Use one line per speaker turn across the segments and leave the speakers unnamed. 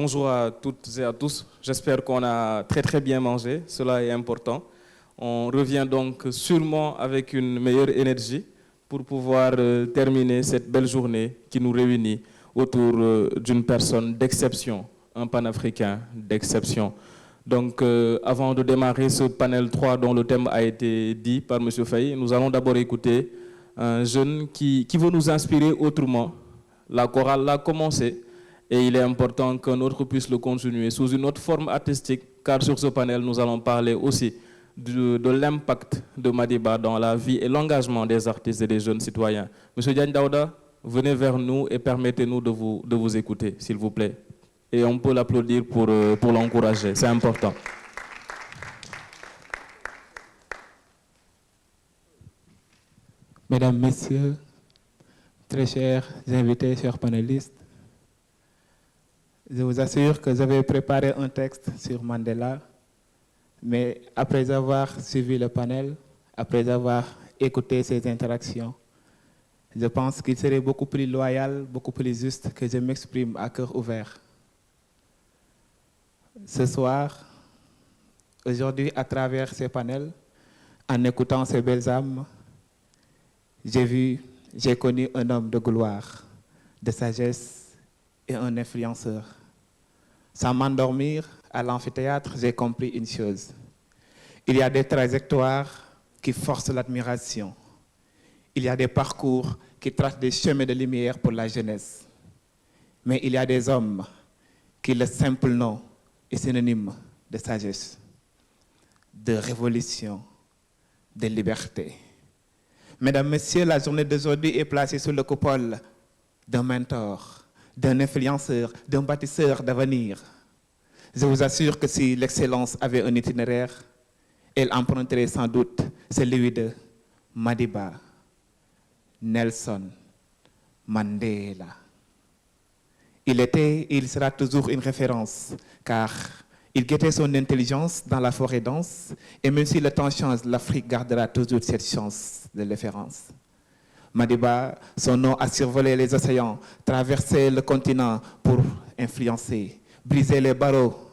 Bonjour à toutes et à tous. J'espère qu'on a très bien mangé. Cela est important. On revient donc sûrement avec une meilleure énergie pour pouvoir terminer cette belle journée qui nous réunit autour d'une personne d'exception, un panafricain d'exception. Donc, avant de démarrer ce panel 3 dont le thème a été dit par M. Faye, nous allons d'abord écouter un jeune qui veut nous inspirer autrement. La chorale l'a commencé et il est important qu'un autre puisse le continuer sous une autre forme artistique, car sur ce panel, nous allons parler aussi de l'impact de Madiba dans la vie et l'engagement des artistes et des jeunes citoyens. Monsieur Diagne Daouda, venez vers nous et permettez-nous de vous écouter, s'il vous plaît. Et on peut l'applaudir pour l'encourager, c'est important.
Mesdames, Messieurs, très chers invités, chers panélistes, je vous assure que j'avais préparé un texte sur Mandela, mais après avoir suivi le panel, après avoir écouté ces interactions, je pense qu'il serait beaucoup plus loyal, beaucoup plus juste que je m'exprime à cœur ouvert. Ce soir, aujourd'hui, à travers ces panels, en écoutant ces belles âmes, j'ai connu un homme de gloire, de sagesse et un influenceur. Sans m'endormir, à l'amphithéâtre, j'ai compris une chose. Il y a des trajectoires qui forcent l'admiration. Il y a des parcours qui tracent des chemins de lumière pour la jeunesse. Mais il y a des hommes qui le simple nom est synonyme de sagesse, de révolution, de liberté. Mesdames, Messieurs, la journée d'aujourd'hui est placée sous le coupole d'un mentor, d'un influenceur, d'un bâtisseur d'avenir. Je vous assure que si l'excellence avait un itinéraire, elle emprunterait sans doute celui de Madiba, Nelson Mandela. Il était et il sera toujours une référence, car il guettait son intelligence dans la forêt dense, et même si le temps change, l'Afrique gardera toujours cette chance de référence. Madiba, son nom a survolé les océans, traversé le continent pour influencer, briser les barreaux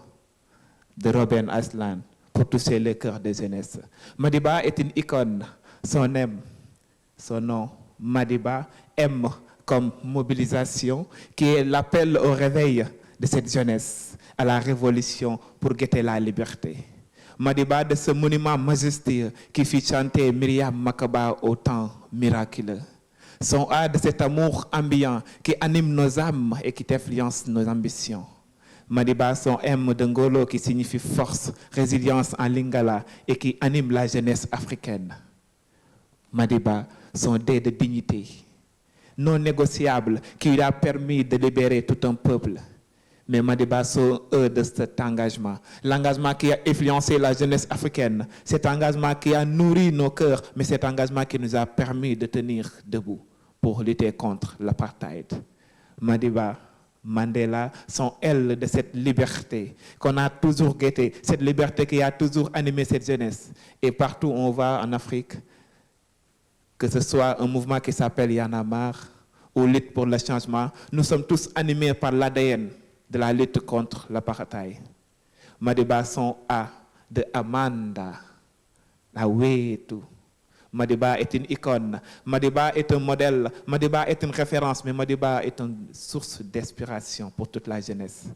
de Robben Island pour toucher le cœur des jeunesses. Madiba est une icône, son nom, Madiba, M comme mobilisation, qui est l'appel au réveil de cette jeunesse, à la révolution pour guetter la liberté. Madiba de ce monument majestueux qui fit chanter Myriam Makeba au temps miraculeux. Son A de cet amour ambiant qui anime nos âmes et qui influence nos ambitions. Madiba, son M de Ngolo qui signifie force, résilience en lingala et qui anime la jeunesse africaine. Madiba, son D de dignité, non négociable, qui lui a permis de libérer tout un peuple. Mais Madiba, son E de cet engagement, l'engagement qui a influencé la jeunesse africaine, cet engagement qui a nourri nos cœurs, mais cet engagement qui nous a permis de tenir debout pour lutter contre l'apartheid. Madiba, Mandela sont L de cette liberté qu'on a toujours guettée, cette liberté qui a toujours animé cette jeunesse. Et partout où on va en Afrique, que ce soit un mouvement qui s'appelle Y en a marre ou lutte pour le changement, nous sommes tous animés par l'ADN de la lutte contre l'apartheid. Madiba son A de Amanda, la Wetu. Madiba est une icône, Madiba est un modèle, Madiba est une référence, mais Madiba est une source d'inspiration pour toute la jeunesse.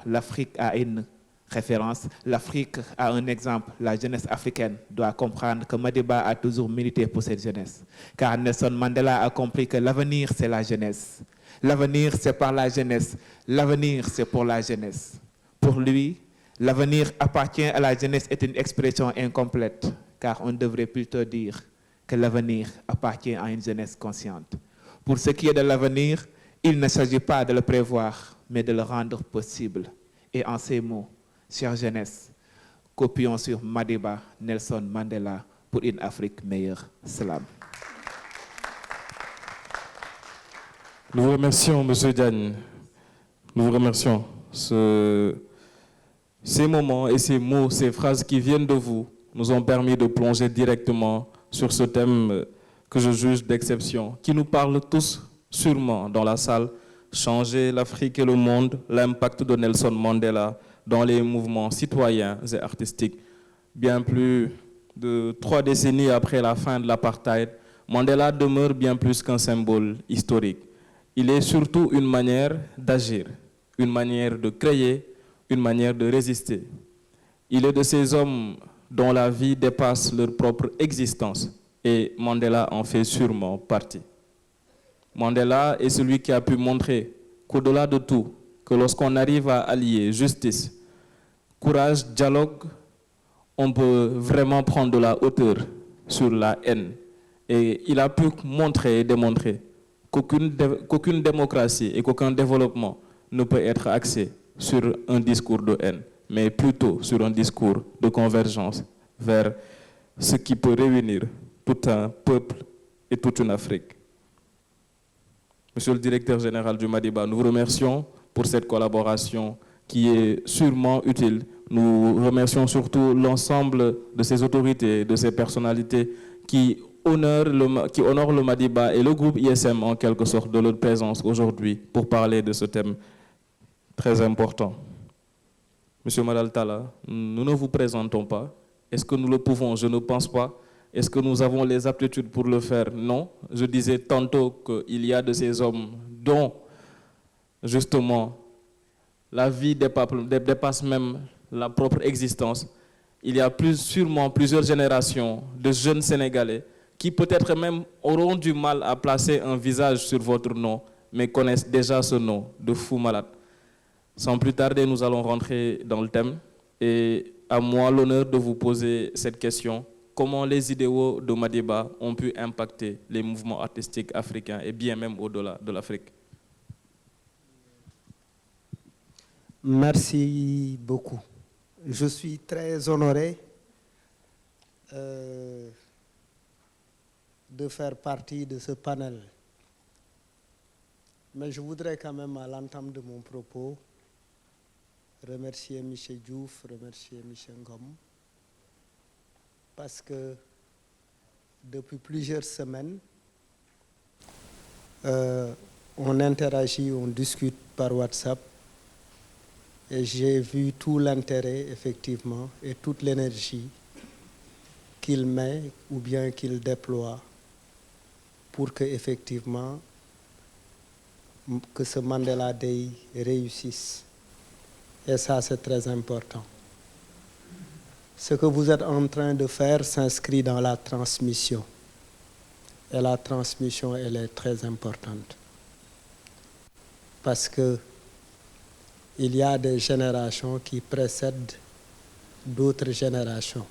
L'Afrique a une référence, l'Afrique a un exemple, la jeunesse africaine doit comprendre que Madiba a toujours milité pour cette jeunesse. Car Nelson Mandela a compris que l'avenir c'est la jeunesse. L'avenir c'est par la jeunesse, l'avenir c'est pour la jeunesse. Pour lui, l'avenir appartient à la jeunesse est une expression incomplète. Car on devrait plutôt dire que l'avenir appartient à une jeunesse consciente. Pour ce qui est de l'avenir, il ne s'agit pas de le prévoir, mais de le rendre possible. Et en ces mots, chère jeunesse, copions sur Madiba, Nelson Mandela pour une Afrique meilleure. Salam.
Nous vous remercions, M. Diagne. Nous vous remercions. Ces moments et ces mots, ces phrases qui viennent de vous, nous ont permis de plonger directement sur ce thème que je juge d'exception, qui nous parle tous sûrement dans la salle, changer l'Afrique et le monde, l'impact de Nelson Mandela dans les mouvements citoyens et artistiques. Bien plus de 3 décennies après la fin de l'apartheid, Mandela demeure bien plus qu'un symbole historique. Il est surtout une manière d'agir, une manière de créer, une manière de résister. Il est de ces hommes dont la vie dépasse leur propre existence et Mandela en fait sûrement partie. Mandela est celui qui a pu montrer qu'au-delà de tout, que lorsqu'on arrive à allier justice, courage, dialogue, on peut vraiment prendre de la hauteur sur la haine. Et il a pu montrer et démontrer qu'aucune démocratie et qu'aucun développement ne peut être axé sur un discours de haine, mais plutôt sur un discours de convergence vers ce qui peut réunir tout un peuple et toute une Afrique. Monsieur le directeur général du Madiba, nous vous remercions pour cette collaboration qui est sûrement utile. Nous remercions surtout l'ensemble de ces autorités, de ces personnalités qui honorent le Madiba et le groupe ISM en quelque sorte de leur présence aujourd'hui pour parler de ce thème très important. Monsieur Malal Talla, nous ne vous présentons pas. Est-ce que nous le pouvons? Je ne pense pas. Est-ce que nous avons les aptitudes pour le faire? Non. Je disais tantôt qu'il y a de ces hommes dont, justement, la vie dépasse même la propre existence. Il y a sûrement plusieurs générations de jeunes Sénégalais qui peut-être même auront du mal à placer un visage sur votre nom, mais connaissent déjà ce nom de Fou Malade. Sans plus tarder, nous allons rentrer dans le thème et à moi l'honneur de vous poser cette question. Comment les idéaux de Madiba ont pu impacter les mouvements artistiques africains et bien même au-delà de l'Afrique?
Merci beaucoup. Je suis très honoré de faire partie de ce panel. Mais je voudrais quand même, à l'entame de mon propos, remercier M. Diouf, remercier M. Ngom, parce que depuis plusieurs semaines, on interagit, on discute par WhatsApp, et j'ai vu tout l'intérêt, effectivement, et toute l'énergie qu'il met ou bien qu'il déploie pour que, effectivement, que ce Mandela Day réussisse. Et ça, c'est très important. Ce que vous êtes en train de faire s'inscrit dans la transmission. Et la transmission, elle est très importante. Parce que il y a des générations qui précèdent d'autres générations.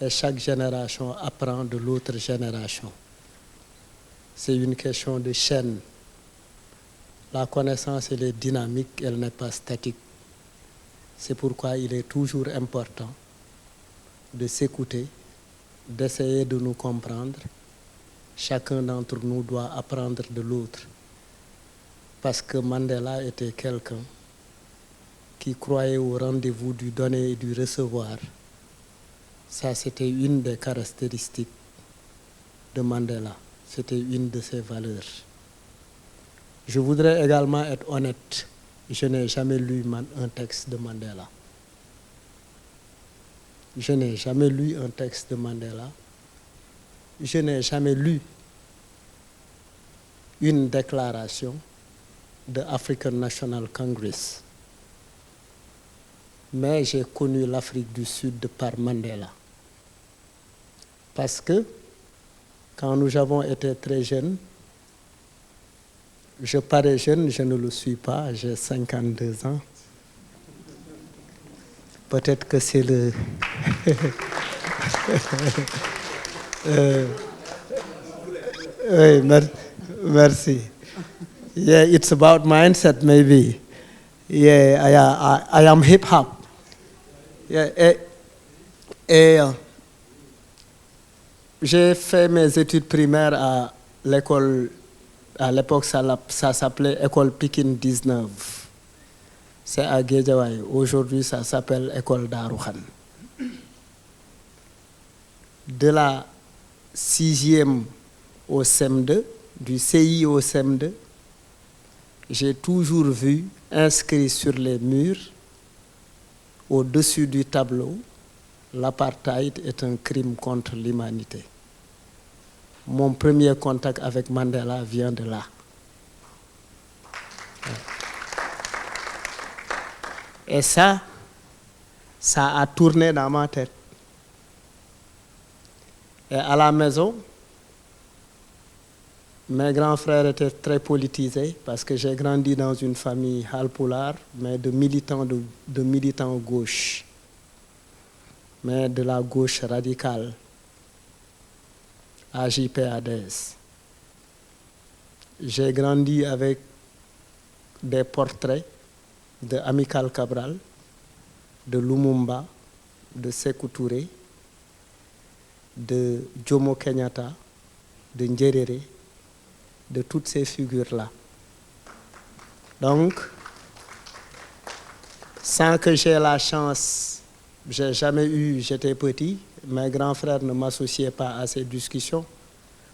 Et chaque génération apprend de l'autre génération. C'est une question de chaîne. La connaissance, elle est dynamique, elle n'est pas statique. C'est pourquoi il est toujours important de s'écouter, d'essayer de nous comprendre. Chacun d'entre nous doit apprendre de l'autre. Parce que Mandela était quelqu'un qui croyait au rendez-vous du donner et du recevoir. Ça, c'était une des caractéristiques de Mandela. C'était une de ses valeurs. Je voudrais également être honnête. Je n'ai jamais lu un texte de Mandela. Je n'ai jamais lu un texte de Mandela. Je n'ai jamais lu une déclaration de African National Congress. Mais j'ai connu l'Afrique du Sud par Mandela. Parce que quand nous avons été très jeunes, je parais jeune, je ne le suis pas, j'ai 52 ans. Peut-être que c'est le... oui, merci. Yeah, it's about mindset, maybe. Yeah, I am hip-hop. Yeah, j'ai fait mes études primaires à l'école, à l'époque ça s'appelait École Pikine 19. C'est à Guédiawaye. Aujourd'hui, ça s'appelle École Darouhan. De la 6e au CM2, du CI au CM2, j'ai toujours vu inscrit sur les murs, au-dessus du tableau, l'apartheid est un crime contre l'humanité. Mon premier contact avec Mandela vient de là. Et ça a tourné dans ma tête. Et à la maison, mes grands frères étaient très politisés parce que j'ai grandi dans une famille halpulaar, mais de militants gauche, mais de la gauche radicale, AJ/PADS. J'ai grandi avec des portraits de Amical Cabral, de Lumumba, de Sékou Touré, de Jomo Kenyatta, de Nyerere, de toutes ces figures-là. Donc, sans que j'aie la chance, j'étais petit, mes grands frères ne m'associaient pas à ces discussions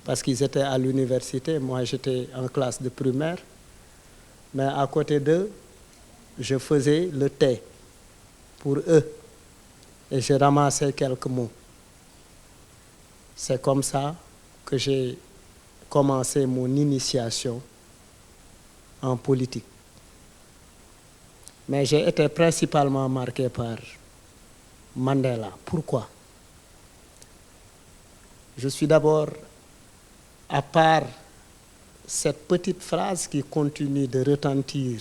parce qu'ils étaient à l'université, moi j'étais en classe de primaire, mais à côté d'eux, je faisais le thé pour eux et je ramassais quelques mots. C'est comme ça que j'ai commencé mon initiation en politique. Mais j'ai été principalement marqué par Mandela. Pourquoi? Je suis d'abord, à part cette petite phrase qui continue de retentir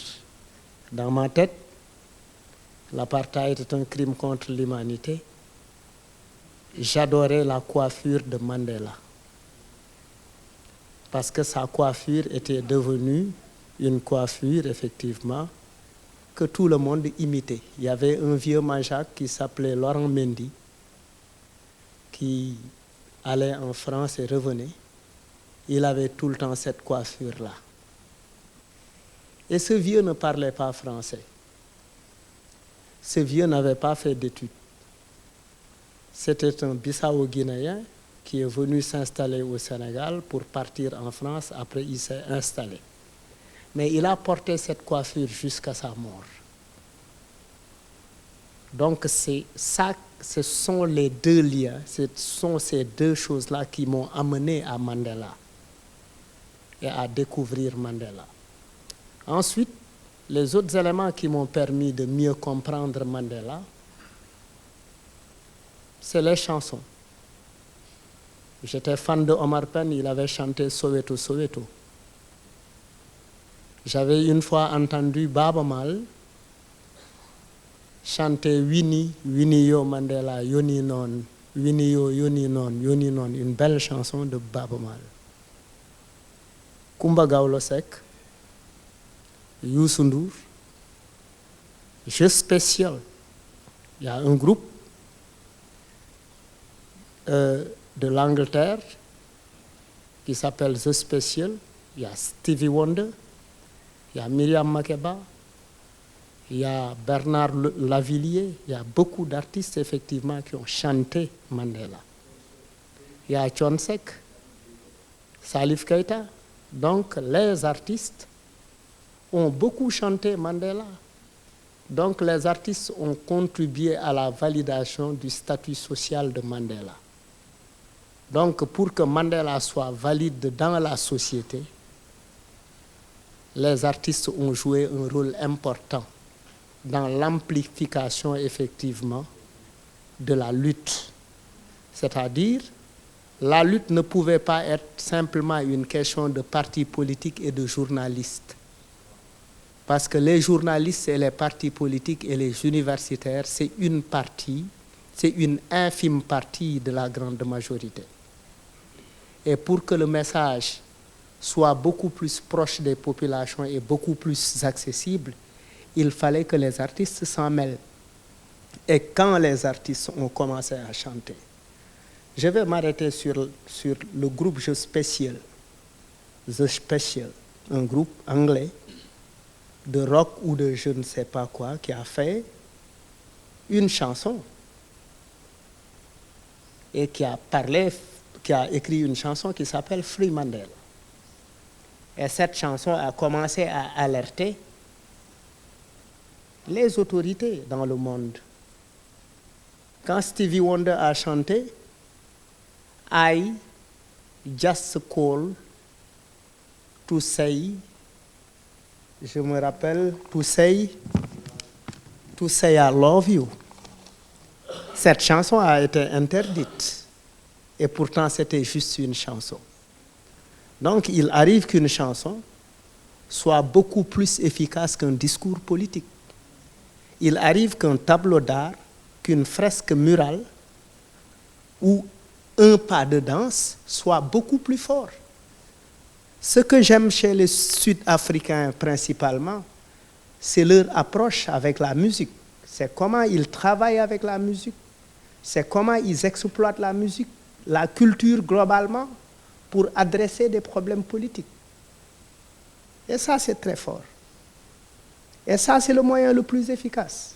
dans ma tête, l'apartheid est un crime contre l'humanité, j'adorais la coiffure de Mandela. Parce que sa coiffure était devenue une coiffure, effectivement, que tout le monde imitait. Il y avait un vieux Majac qui s'appelait Laurent Mendy, qui allait en France et revenait. Il avait tout le temps cette coiffure-là. Et ce vieux ne parlait pas français. Ce vieux n'avait pas fait d'études. C'était un Bissau-Guinéen qui est venu s'installer au Sénégal pour partir en France. Après, il s'est installé. Mais il a porté cette coiffure jusqu'à sa mort. Donc, ce sont les deux liens, ce sont ces deux choses-là qui m'ont amené à Mandela et à découvrir Mandela. Ensuite, les autres éléments qui m'ont permis de mieux comprendre Mandela, c'est les chansons. J'étais fan de Omar Pène, il avait chanté Soweto, Soweto. J'avais une fois entendu Baba Mal chanter Winnie, Winnie Yo Mandela, Yoni Non, Winnie Yo, Yoni Non, Yoni Non, une belle chanson de Baba Mal. Kumba Gawlo Seck, Youssou Ndour, Jeu Spécial. Il y a un groupe de l'Angleterre qui s'appelle The Special. Il y a Stevie Wonder, il y a Myriam Makeba, il y a Bernard Lavillier, il y a beaucoup d'artistes effectivement qui ont chanté Mandela. Il y a Thione Seck, Salif Keita. Donc les artistes ont beaucoup chanté Mandela. Donc les artistes ont contribué à la validation du statut social de Mandela. Donc pour que Mandela soit valide dans la société, les artistes ont joué un rôle important dans l'amplification effectivement de la lutte. C'est-à-dire, la lutte ne pouvait pas être simplement une question de partis politiques et de journalistes. Parce que les journalistes et les partis politiques et les universitaires, c'est une partie, c'est une infime partie de la grande majorité. Et pour que le message soit beaucoup plus proche des populations et beaucoup plus accessible, il fallait que les artistes s'en mêlent. Et quand les artistes ont commencé à chanter, je vais m'arrêter sur le groupe The Special, un groupe anglais de rock ou de je ne sais pas quoi, qui a fait une chanson et qui a écrit une chanson qui s'appelle Free Mandela. Et cette chanson a commencé à alerter les autorités dans le monde. Quand Stevie Wonder a chanté I just call to say, je me rappelle, to say I love you. Cette chanson a été interdite et pourtant c'était juste une chanson. Donc il arrive qu'une chanson soit beaucoup plus efficace qu'un discours politique. Il arrive qu'un tableau d'art, qu'une fresque murale ou un pas de danse soit beaucoup plus fort. Ce que j'aime chez les Sud-Africains principalement, c'est leur approche avec la musique. C'est comment ils travaillent avec la musique, c'est comment ils exploitent la musique, la culture globalement, pour adresser des problèmes politiques. Et ça, c'est très fort. Et ça, c'est le moyen le plus efficace.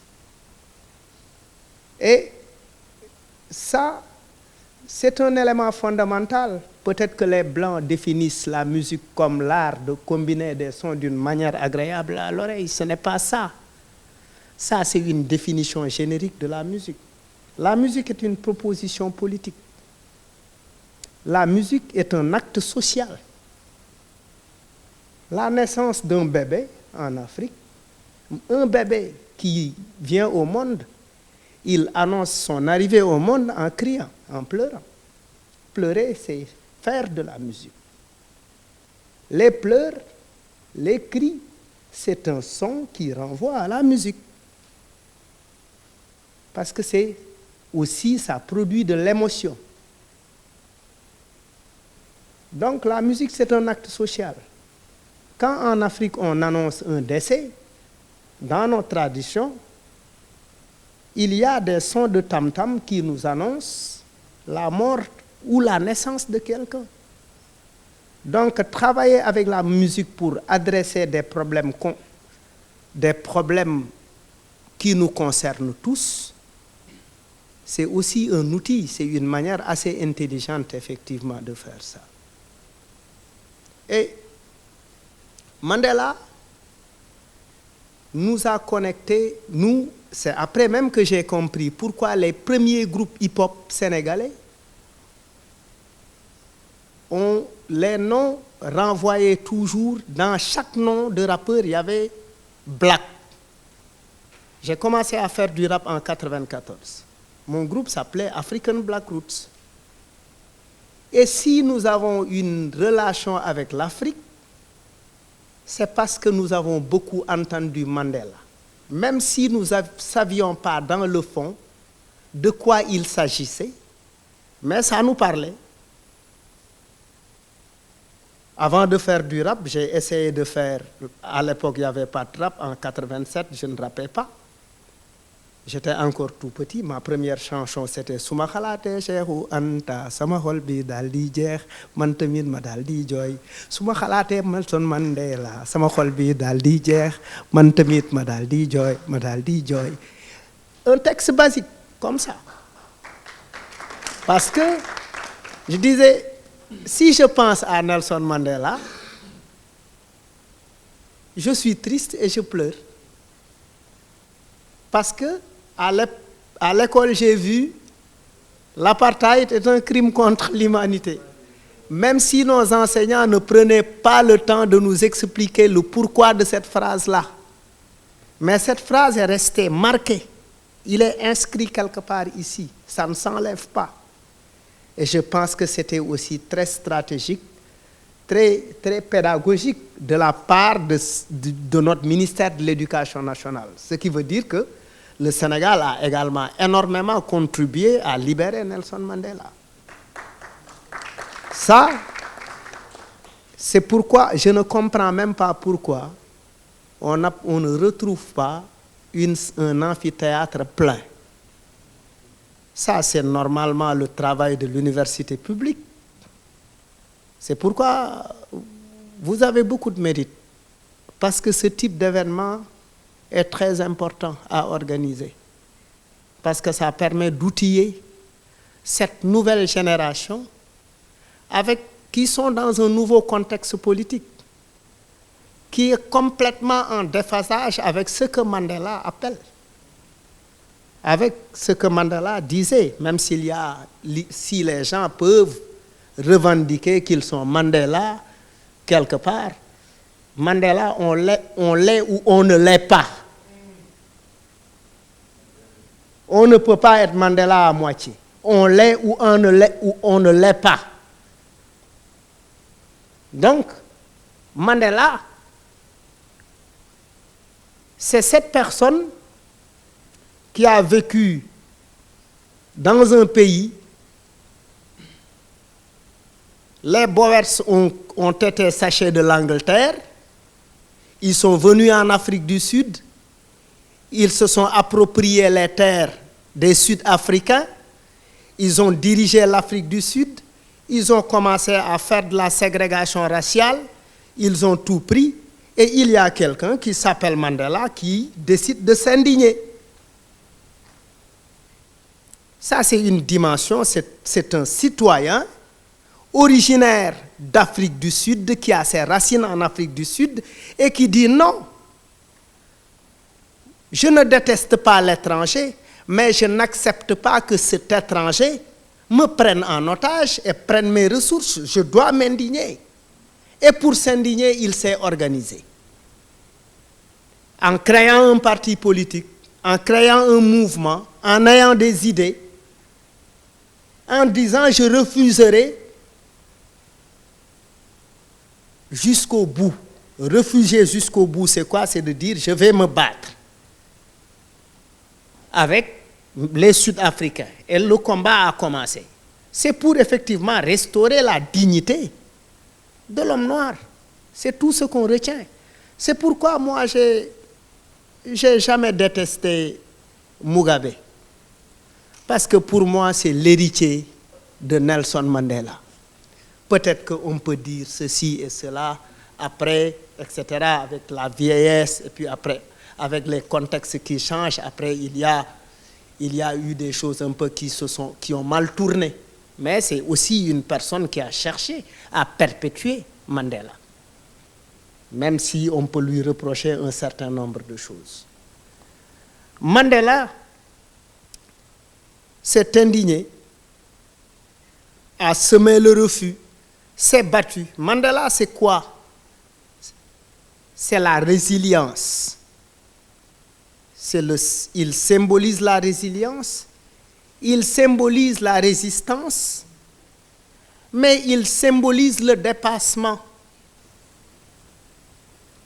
Et ça, c'est un élément fondamental. Peut-être que les Blancs définissent la musique comme l'art de combiner des sons d'une manière agréable à l'oreille. Ce n'est pas ça. Ça, c'est une définition générique de la musique. La musique est une proposition politique. La musique est un acte social. La naissance d'un bébé en Afrique, un bébé qui vient au monde, il annonce son arrivée au monde en criant, en pleurant. Pleurer, c'est faire de la musique. Les pleurs, les cris, c'est un son qui renvoie à la musique. Parce que c'est aussi, ça produit de l'émotion. Donc la musique, c'est un acte social. Quand en Afrique, on annonce un décès, dans nos traditions, il y a des sons de tam-tam qui nous annoncent la mort ou la naissance de quelqu'un. Donc, travailler avec la musique pour adresser des problèmes qui nous concernent tous, c'est aussi un outil, c'est une manière assez intelligente, effectivement, de faire ça. Et Mandela nous a connectés, c'est après même que j'ai compris pourquoi les premiers groupes hip-hop sénégalais ont les noms renvoyés toujours, dans chaque nom de rappeur, il y avait Black. J'ai commencé à faire du rap en 1994. Mon groupe s'appelait African Black Roots. Et si nous avons une relation avec l'Afrique, c'est parce que nous avons beaucoup entendu Mandela. Même si nous ne savions pas dans le fond de quoi il s'agissait, mais ça nous parlait. Avant de faire du rap, j'ai essayé de faire, à l'époque il n'y avait pas de rap, en 87 je ne rappais pas. J'étais encore tout petit, ma première chanson c'était Suma Khalate Cheikhu Anta, Sama Khol Bi Dal Di Jeex, Man Tamit Ma Dal Di Jooy. Suma Khalate Nelson Mandela, Sama Khol Bi Dal Di Jeex, Man Tamit Ma Dal Di Jooy, Ma Dal Di Jooy. Un texte basique, comme ça. Parce que je disais, si je pense à Nelson Mandela, je suis triste et je pleure. Parce que à l'école, j'ai vu l'apartheid est un crime contre l'humanité. Même si nos enseignants ne prenaient pas le temps de nous expliquer le pourquoi de cette phrase-là. Mais cette phrase est restée marquée. Il est inscrit quelque part ici. Ça ne s'enlève pas. Et je pense que c'était aussi très stratégique, très, très pédagogique de la part de notre ministère de l'Éducation nationale. Ce qui veut dire que le Sénégal a également énormément contribué à libérer Nelson Mandela. Ça, c'est pourquoi je ne comprends même pas pourquoi on ne retrouve pas un amphithéâtre plein. Ça, c'est normalement le travail de l'université publique. C'est pourquoi vous avez beaucoup de mérite. Parce que ce type d'événement est très important à organiser. Parce que ça permet d'outiller cette nouvelle génération qui sont dans un nouveau contexte politique. qui est complètement en déphasage avec ce que Mandela appelle, avec ce que Mandela disait, même si les gens peuvent revendiquer qu'ils sont Mandela quelque part, Mandela, on l'est ou on ne l'est pas. On ne peut pas être Mandela à moitié. On l'est ou on ne l'est pas. Donc, Mandela, c'est cette personne qui a vécu dans un pays. Les Boers ont été sachés de l'Angleterre. Ils sont venus en Afrique du Sud. Ils se sont appropriés les terres des Sud-Africains. Ils ont dirigé l'Afrique du Sud. Ils ont commencé à faire de la ségrégation raciale. Ils ont tout pris. Et il y a quelqu'un qui s'appelle Mandela qui décide de s'indigner. Ça, c'est une dimension, c'est un citoyen originaire d'Afrique du Sud, qui a ses racines en Afrique du Sud, et qui dit non, je ne déteste pas l'étranger, mais je n'accepte pas que cet étranger me prenne en otage et prenne mes ressources. Je dois m'indigner. Et pour s'indigner, il s'est organisé. En créant un parti politique, en créant un mouvement, en ayant des idées, en disant je refuserai jusqu'au bout. Refuser jusqu'au bout, c'est quoi? C'est de dire je vais me battre avec les Sud-Africains. Et le combat a commencé. C'est pour effectivement restaurer la dignité de l'homme noir. C'est tout ce qu'on retient. C'est pourquoi moi, j'ai jamais détesté Mugabe. Parce que pour moi, c'est l'héritier de Nelson Mandela. Peut-être qu'on peut dire ceci et cela après, etc., avec la vieillesse, et puis après, avec les contextes qui changent. Après, il y a eu des choses un peu qui ont mal tourné. Mais c'est aussi une personne qui a cherché à perpétuer Mandela. Même si on peut lui reprocher un certain nombre de choses. Mandela s'est indigné, a semé le refus, s'est battu. Mandela, c'est quoi? C'est la résilience. Il symbolise la résilience, il symbolise la résistance, mais il symbolise le dépassement.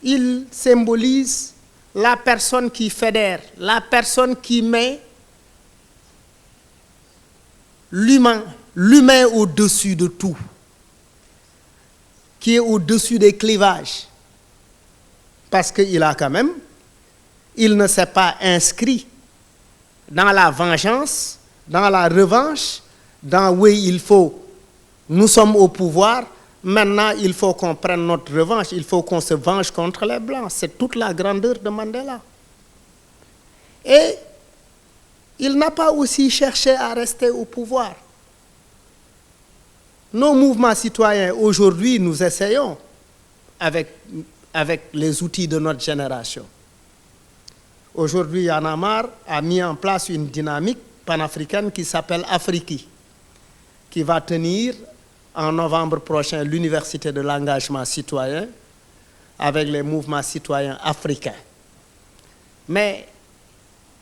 Il symbolise la personne qui fédère, la personne qui met l'humain au-dessus de tout, qui est au-dessus des clivages. Parce qu'il a quand même, il ne s'est pas inscrit dans la vengeance, dans la revanche, dans oui, il faut, nous sommes au pouvoir, maintenant il faut qu'on prenne notre revanche, il faut qu'on se venge contre les Blancs. C'est toute la grandeur de Mandela. Et il n'a pas aussi cherché à rester au pouvoir. Nos mouvements citoyens, aujourd'hui, nous essayons, avec les outils de notre génération. Aujourd'hui, Y'en a marre a mis en place une dynamique panafricaine qui s'appelle Afriki, qui va tenir en novembre prochain l'Université de l'engagement citoyen avec les mouvements citoyens africains. Mais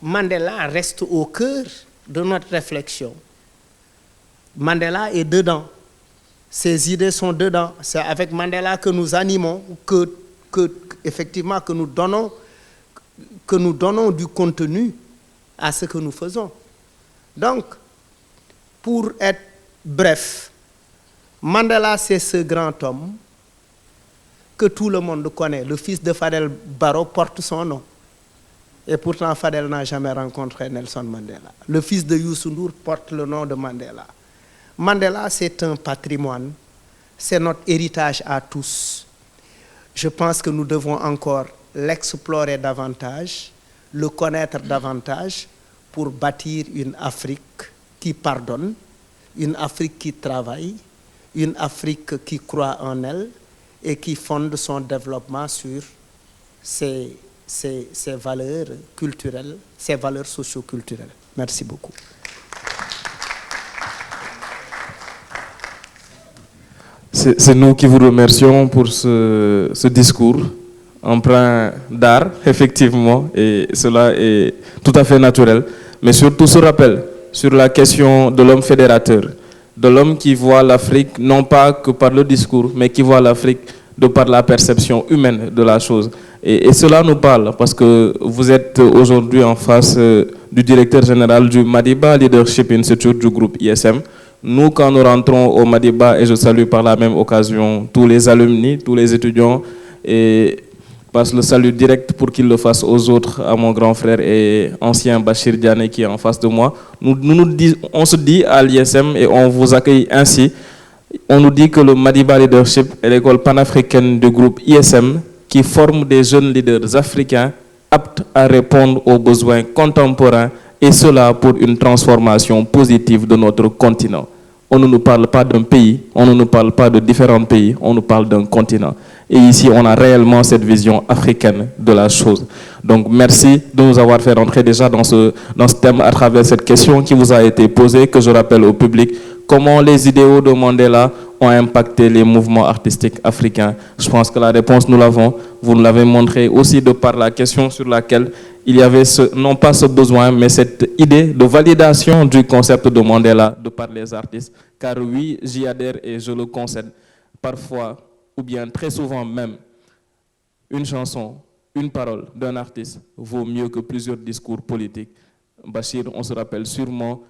Mandela reste au cœur de notre réflexion. Mandela est dedans. Ses idées sont dedans. C'est avec Mandela que nous animons, effectivement, que nous donnons du contenu à ce que nous faisons. Donc, pour être bref, Mandela, c'est ce grand homme que tout le monde connaît. Le fils de Fadel Barro porte son nom. Et pourtant, Fadel n'a jamais rencontré Nelson Mandela. Le fils de Youssou N'Dour porte le nom de Mandela. Mandela, c'est un patrimoine. C'est notre héritage à tous. Je pense que nous devons encore l'explorer davantage, le connaître davantage pour bâtir une Afrique qui pardonne, une Afrique qui travaille, une Afrique qui croit en elle et qui fonde son développement sur ces valeurs culturelles, ces valeurs socio-culturelles. Merci beaucoup.
C'est nous qui vous remercions pour ce discours empreint d'art, effectivement, et cela est tout à fait naturel. Mais surtout ce rappel sur la question de l'homme fédérateur, de l'homme qui voit l'Afrique non pas que par le discours, mais qui voit l'Afrique de par la perception humaine de la chose. Et cela nous parle parce que vous êtes aujourd'hui en face du directeur général du Madiba Leadership Institute du groupe ISM. Nous, quand nous rentrons au Madiba, et je salue par la même occasion tous les alumni, tous les étudiants, et passe le salut direct pour qu'il le fasse aux autres, à mon grand frère et ancien Bachir Diané qui est en face de moi. On se dit à l'ISM et on vous accueille ainsi. On nous dit que le Madiba Leadership est l'école panafricaine du groupe ISM qui forme des jeunes leaders africains aptes à répondre aux besoins contemporains et cela pour une transformation positive de notre continent. On ne nous parle pas d'un pays, on ne nous parle pas de différents pays, on nous parle d'un continent. Et ici, on a réellement cette vision africaine de la chose. Donc, merci de nous avoir fait rentrer déjà dans ce thème à travers cette question qui vous a été posée, que je rappelle au public. Comment les idéaux de Mandela ont impacté les mouvements artistiques africains? Je pense que la réponse, nous l'avons. Vous nous l'avez montré aussi de par la question sur laquelle il y avait non pas ce besoin, mais cette idée de validation du concept de Mandela de par les artistes. Car oui, j'y adhère et je le concède. Parfois, ou bien très souvent même, une chanson, une parole d'un artiste vaut mieux que plusieurs discours politiques. Bachir, on se rappelle sûrement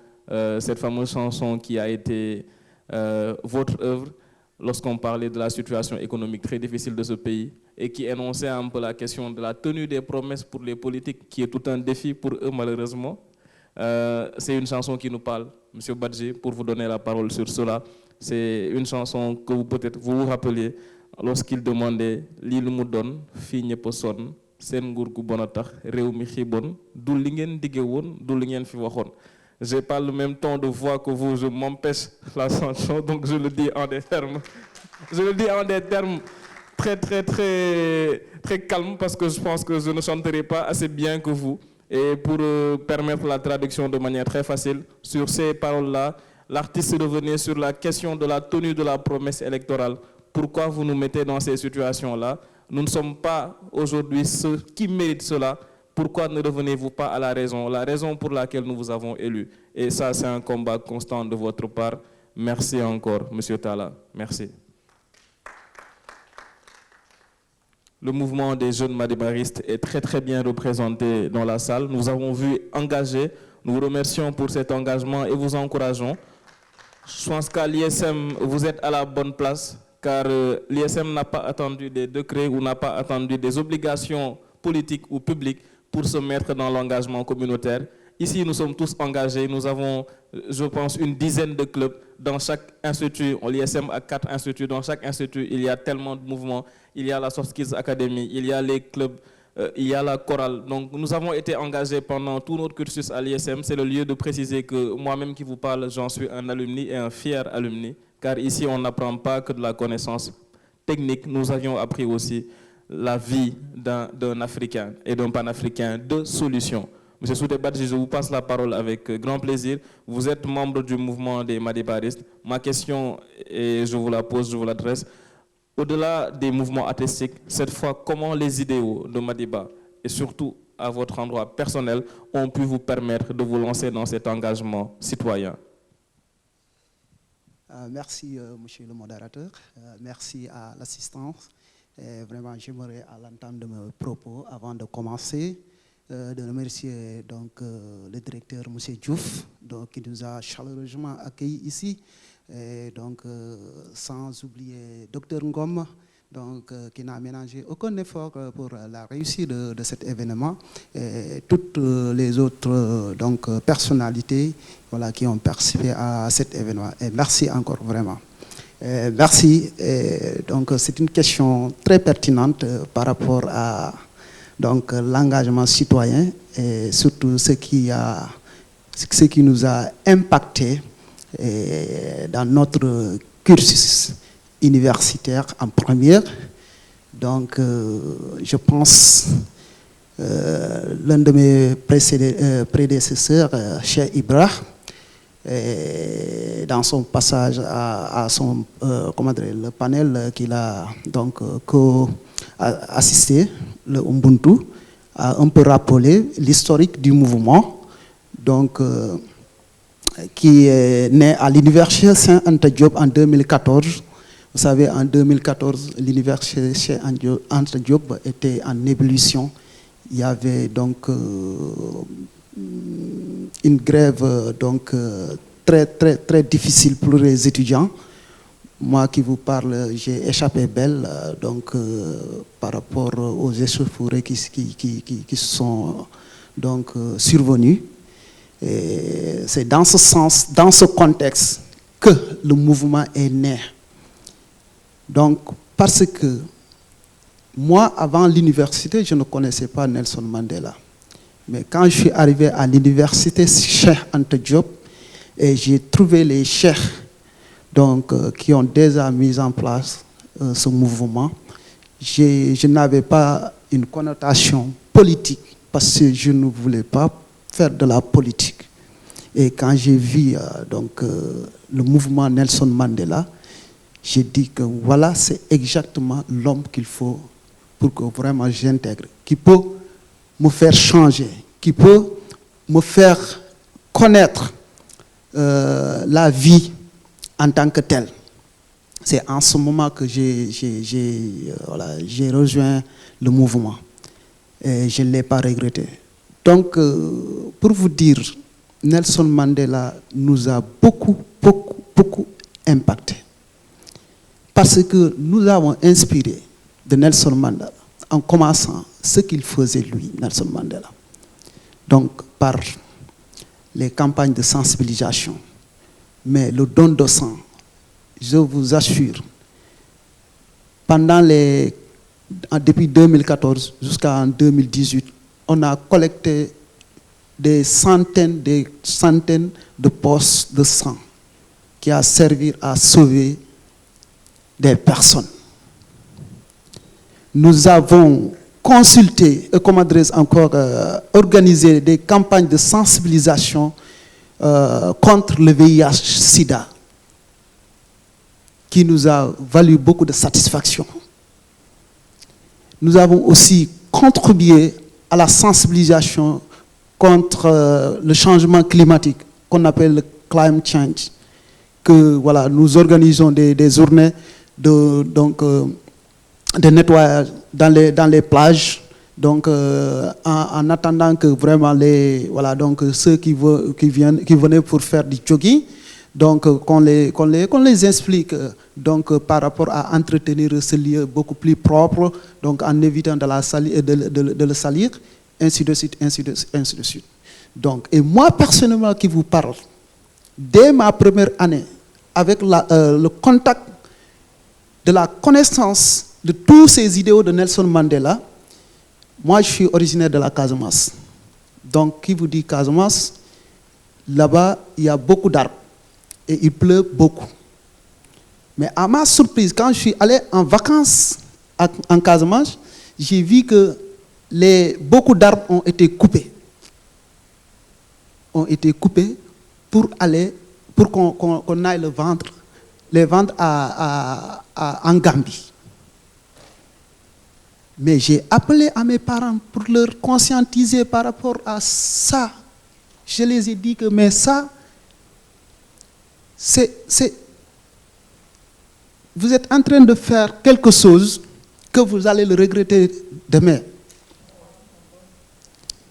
cette fameuse chanson qui a été votre œuvre lorsqu'on parlait de la situation économique très difficile de ce pays et qui énonçait un peu la question de la tenue des promesses pour les politiques, qui est tout un défi pour eux malheureusement. C'est une chanson qui nous parle, M. Badji, pour vous donner la parole sur cela. C'est une chanson que vous peut-être vous rappelez lorsqu'il demandait « Li lu mu doon fii ñëpp sonn seen nguur gu bon a tax réew mi xiibon du li ngeen dige woon du li ngeen fi waxoon ». J'ai pas le même ton de voix que vous, je m'empêche la chanson, donc je le dis en des termes. Je le dis en des termes très calmes parce que je pense que je ne chanterai pas assez bien que vous. Et pour permettre la traduction de manière très facile, sur ces paroles-là, l'artiste revenait sur la question de la tenue de la promesse électorale. Pourquoi vous nous mettez dans ces situations-là? Nous ne sommes pas aujourd'hui ceux qui méritent cela. Pourquoi ne revenez-vous pas à la raison pour laquelle nous vous avons élus? Et ça, c'est un combat constant de votre part. Merci encore, M. Talla. Merci. Le mouvement des jeunes madibaristes est très bien représenté dans la salle. Nous avons vu engagés. Nous vous remercions pour cet engagement et vous encourageons. Je pense qu'à l'ISM, vous êtes à la bonne place, car l'ISM n'a pas attendu des décrets ou n'a pas attendu des obligations politiques ou publiques pour se mettre dans l'engagement communautaire. Ici, nous sommes tous engagés. Nous avons, je pense, une dizaine de clubs dans chaque institut. L'ISM a 4 instituts. Dans chaque institut, il y a tellement de mouvements. Il y a la Soft Skills Academy, il y a les clubs, il y a la chorale. Donc, nous avons été engagés pendant tout notre cursus à l'ISM. C'est le lieu de préciser que moi-même qui vous parle, j'en suis un alumni et un fier alumni. Car ici, on n'apprend pas que de la connaissance technique. Nous avions appris aussi la vie d'un Africain et d'un panafricain de solutions. Monsieur Soudé-Badji, je vous passe la parole avec grand plaisir. Vous êtes membre du mouvement des Madibaristes. Ma question, et je vous la pose, je vous l'adresse. Au-delà des mouvements artistiques, cette fois, comment les idéaux de Madiba, et surtout à votre endroit personnel, ont pu vous permettre de vous lancer dans cet engagement citoyen?
Merci, monsieur le modérateur. Merci à l'assistance. Vraiment, j'aimerais, à l'entente de mes propos, avant de commencer, de remercier donc, le directeur, M. Diouf, donc, qui nous a chaleureusement accueillis ici. Et donc, sans oublier Dr Ngom, donc, qui n'a ménagé aucun effort pour la réussite de cet événement. Et toutes les autres donc, personnalités voilà, qui ont participé à cet événement. Et merci encore vraiment. Merci. Donc, c'est une question très pertinente par rapport à l'engagement citoyen et surtout ce qui nous a impacté dans notre cursus universitaire en première. Donc, je pense, l'un de mes prédécesseurs, Cheikh Ibra, dans son passage à son, le panel qu'il a donc assisté, le Ubuntu, a un peu rappelé l'historique du mouvement, donc, qui est né à l'université Saint-Anta Diop en 2014. Vous savez, en 2014, l'université Saint-Anta Diop était en ébullition. Il y avait donc une grève donc, très difficile pour les étudiants. Moi qui vous parle, j'ai échappé belle donc, par rapport aux échauffourées qui sont donc, survenus. C'est dans ce sens, dans ce contexte, que le mouvement est né. Donc, parce que moi, avant l'université, je ne connaissais pas Nelson Mandela. Mais quand je suis arrivé à l'université Cheikh Anta Diop, et j'ai trouvé les cheikhs donc, qui ont déjà mis en place ce mouvement, je n'avais pas une connotation politique parce que je ne voulais pas faire de la politique. Et quand j'ai vu donc, le mouvement Nelson Mandela, j'ai dit que voilà, c'est exactement l'homme qu'il faut pour que vraiment j'intègre, qui peut me faire changer, qui peut me faire connaître la vie en tant que telle. C'est en ce moment que j'ai rejoint le mouvement et je ne l'ai pas regretté. Donc, pour vous dire, Nelson Mandela nous a beaucoup impacté. Parce que nous avons inspiré de Nelson Mandela en commençant ce qu'il faisait lui, Nelson Mandela. Donc, par les campagnes de sensibilisation, mais le don de sang, je vous assure, depuis 2014 jusqu'en 2018, on a collecté des centaines de postes de sang qui a servi à sauver des personnes. Nous avons consulté, organisé des campagnes de sensibilisation contre le VIH-Sida qui nous a valu beaucoup de satisfaction. Nous avons aussi contribué à la sensibilisation contre le changement climatique qu'on appelle le climate change, que voilà, nous organisons des journées de nettoyage dans les plages, donc en attendant que vraiment ceux qui venaient pour faire du jogging, donc qu'on les explique donc par rapport à entretenir ce lieu beaucoup plus propre, donc en évitant de le salir, ainsi de suite. Donc, et moi personnellement qui vous parle, dès ma première année, avec le contact de la connaissance de tous ces idéaux de Nelson Mandela, moi je suis originaire de la Casamance. Donc, qui vous dit Casamance, là-bas, il y a beaucoup d'arbres et il pleut beaucoup. Mais à ma surprise, quand je suis allé en vacances en Casamance, j'ai vu que beaucoup d'arbres ont été coupés. Pour qu'on aille les vendre en Gambie. Mais j'ai appelé à mes parents pour leur conscientiser par rapport à ça. Je les ai dit que mais ça, vous êtes en train de faire quelque chose que vous allez le regretter demain.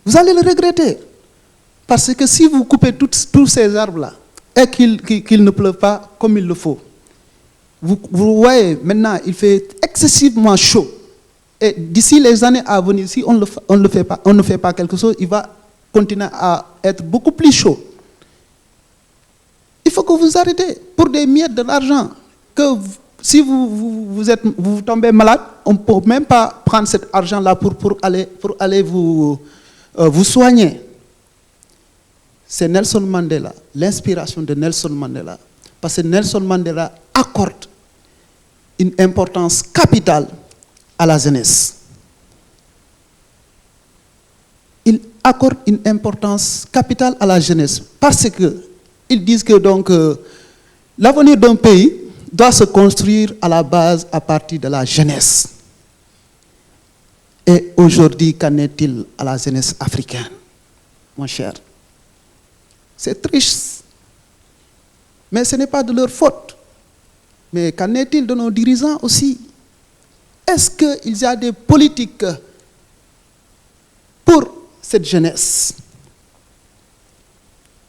Vous allez le regretter. Parce que si vous coupez tous ces arbres-là et qu'il ne pleuve pas comme il le faut, vous voyez, maintenant, il fait excessivement chaud. Et d'ici les années à venir, si on ne fait pas quelque chose, il va continuer à être beaucoup plus chaud. Il faut que vous arrêtez pour des miettes de l'argent. Si vous tombez malade, on ne peut même pas prendre cet argent-là pour aller vous soigner. C'est Nelson Mandela, l'inspiration de Nelson Mandela. Parce que Nelson Mandela accorde une importance capitale à la jeunesse. Ils accordent une importance capitale à la jeunesse parce qu'ils disent que donc, l'avenir d'un pays doit se construire à la base à partir de la jeunesse. Et aujourd'hui, qu'en est-il à la jeunesse africaine, mon cher? C'est triste, mais ce n'est pas de leur faute. Mais qu'en est-il de nos dirigeants aussi? Est-ce qu'il y a des politiques pour cette jeunesse?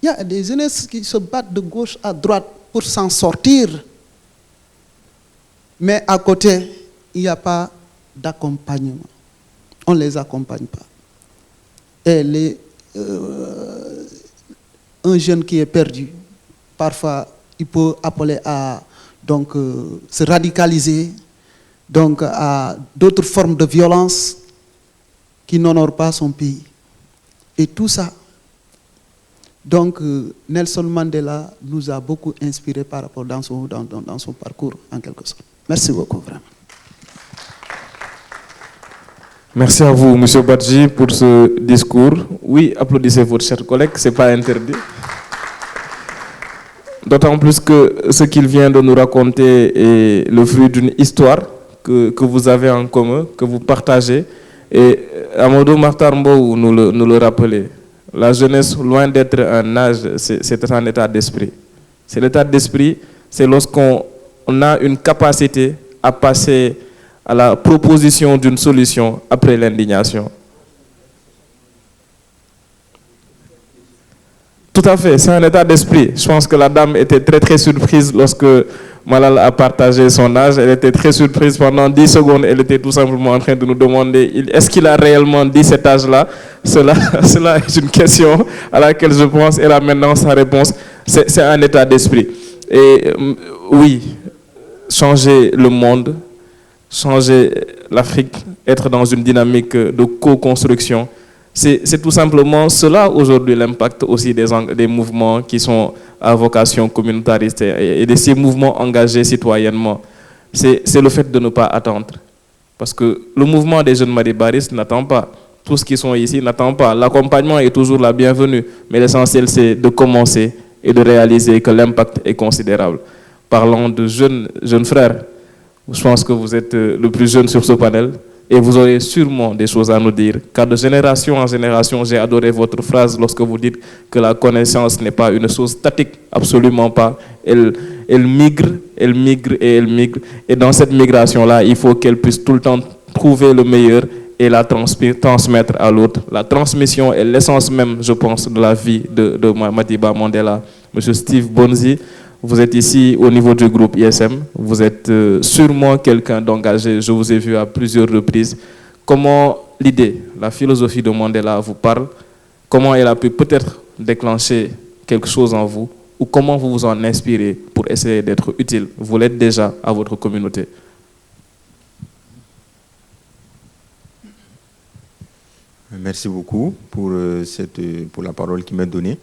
Il y a des jeunesses qui se battent de gauche à droite pour s'en sortir. Mais à côté, il n'y a pas d'accompagnement. On ne les accompagne pas. Et un jeune qui est perdu, parfois, il peut appeler à donc, se radicaliser, donc à d'autres formes de violence qui n'honorent pas son pays. Et tout ça, donc Nelson Mandela nous a beaucoup inspiré par rapport dans son parcours, en quelque sorte. Merci beaucoup, vraiment.
Merci à vous, M. Badji, pour ce discours. Oui, applaudissez votre cher collègue, ce n'est pas interdit. D'autant plus que ce qu'il vient de nous raconter est le fruit d'une histoire que vous avez en commun, que vous partagez. Et Amadou Mahtar Mbow nous le rappelait. La jeunesse, loin d'être un âge, c'est un état d'esprit. C'est l'état d'esprit, c'est lorsqu'on a une capacité à passer à la proposition d'une solution après l'indignation. Tout à fait, c'est un état d'esprit. Je pense que la dame était très très surprise lorsque Malal a partagé son âge. Elle était très surprise pendant 10 secondes. Elle était tout simplement en train de nous demander est-ce qu'il a réellement dit cet âge-là? Cela est une question à laquelle je pense. Elle a maintenant sa réponse. C'est un état d'esprit. Et oui, changer le monde, changer l'Afrique, être dans une dynamique de co-construction, c'est tout simplement cela aujourd'hui l'impact aussi des mouvements qui sont à vocation communautariste et de ces mouvements engagés citoyennement. C'est le fait de ne pas attendre. Parce que le mouvement des jeunes madibaristes n'attend pas. Tous ceux qui sont ici n'attendent pas. L'accompagnement est toujours la bienvenue. Mais l'essentiel, c'est de commencer et de réaliser que l'impact est considérable. Parlant de jeunes frères, je pense que vous êtes le plus jeune sur ce panel. Et vous aurez sûrement des choses à nous dire. Car de génération en génération, j'ai adoré votre phrase lorsque vous dites que la connaissance n'est pas une chose statique. Absolument pas. Elle migre, elle migre et elle migre. Et dans cette migration-là, il faut qu'elle puisse tout le temps trouver le meilleur et la transmettre à l'autre. La transmission est l'essence même, je pense, de la vie de Madiba Mandela. Monsieur Steve Bonzi, vous êtes ici au niveau du groupe ISM, vous êtes sûrement quelqu'un d'engagé, je vous ai vu à plusieurs reprises. Comment l'idée, la philosophie de Mandela vous parle? Comment elle a pu peut-être déclencher quelque chose en vous? Ou comment vous vous en inspirez pour essayer d'être utile? Vous l'êtes déjà à votre communauté.
Merci beaucoup pour la parole qui m'est donnée.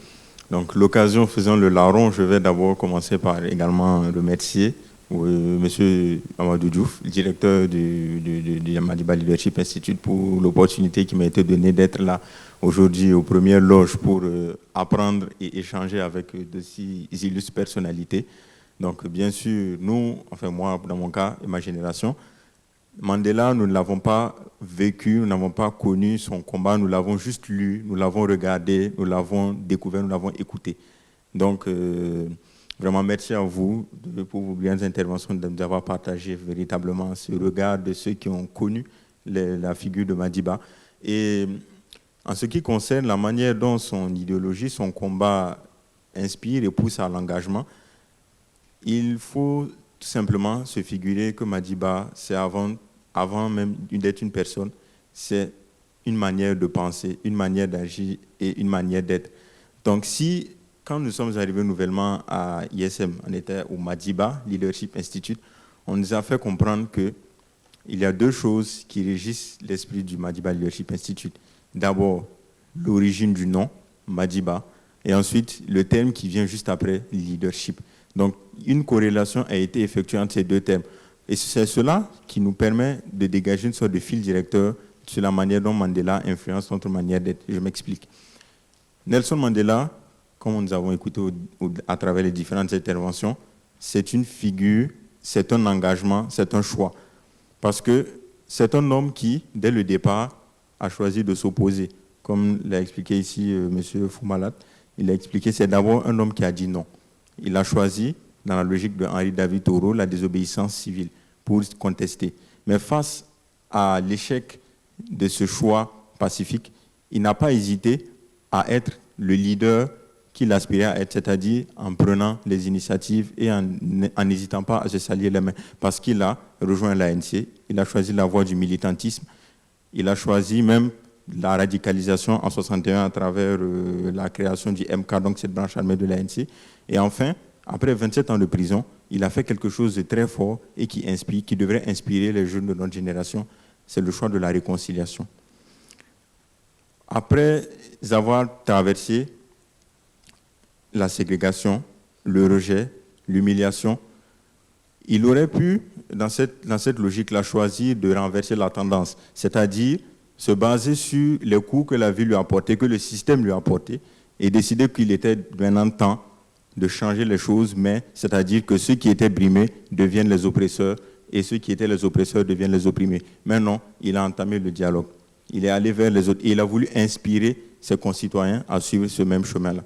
Donc, l'occasion faisant le larron, je vais d'abord commencer par également remercier M. Amadou Diouf, directeur du Madiba Leadership Institute, pour l'opportunité qui m'a été donnée d'être là aujourd'hui aux premières loges pour apprendre et échanger avec de si illustres personnalités. Donc, bien sûr, nous, enfin moi, dans mon cas et ma génération, Mandela, nous ne l'avons pas vécu, nous n'avons pas connu son combat, nous l'avons juste lu, nous l'avons regardé, nous l'avons découvert, nous l'avons écouté. Donc, vraiment, merci à vous pour vos brillantes interventions, de nous avoir partagé véritablement ce regard de ceux qui ont connu la figure de Madiba. Et en ce qui concerne la manière dont son idéologie, son combat inspire et pousse à l'engagement, il faut tout simplement se figurer que Madiba, c'est avant même d'être une personne, c'est une manière de penser, une manière d'agir et une manière d'être. Donc quand nous sommes arrivés nouvellement à ISM, on était au Madiba Leadership Institute, on nous a fait comprendre qu'il y a deux choses qui régissent l'esprit du Madiba Leadership Institute. D'abord, l'origine du nom, Madiba, et ensuite le terme qui vient juste après, leadership. Donc, une corrélation a été effectuée entre ces deux termes. Et c'est cela qui nous permet de dégager une sorte de fil directeur sur la manière dont Mandela influence notre manière d'être. Je m'explique. Nelson Mandela, comme nous avons écouté à travers les différentes interventions, c'est une figure, c'est un engagement, c'est un choix. Parce que c'est un homme qui, dès le départ, a choisi de s'opposer. Comme l'a expliqué ici M. Foumalat, il a expliqué c'est d'abord un homme qui a dit non. Il a choisi, dans la logique de Henri David Thoreau, la désobéissance civile pour contester. Mais face à l'échec de ce choix pacifique, il n'a pas hésité à être le leader qu'il aspirait à être, c'est-à-dire en prenant les initiatives et en n'hésitant pas à se salir les mains. Parce qu'il a rejoint l'ANC, il a choisi la voie du militantisme, il a choisi même la radicalisation en 1961 à travers la création du MK, donc cette branche armée de l'ANC. Et enfin, après 27 ans de prison, il a fait quelque chose de très fort et qui devrait inspirer les jeunes de notre génération, c'est le choix de la réconciliation. Après avoir traversé la ségrégation, le rejet, l'humiliation, il aurait pu, dans cette logique-là, choisir de renverser la tendance, c'est-à-dire se baser sur les coups que la vie lui a apportés, que le système lui a apportés, et décider qu'il était maintenant temps de changer les choses, mais c'est-à-dire que ceux qui étaient brimés deviennent les oppresseurs, et ceux qui étaient les oppresseurs deviennent les opprimés. Mais non, il a entamé le dialogue. Il est allé vers les autres, et il a voulu inspirer ses concitoyens à suivre ce même chemin-là.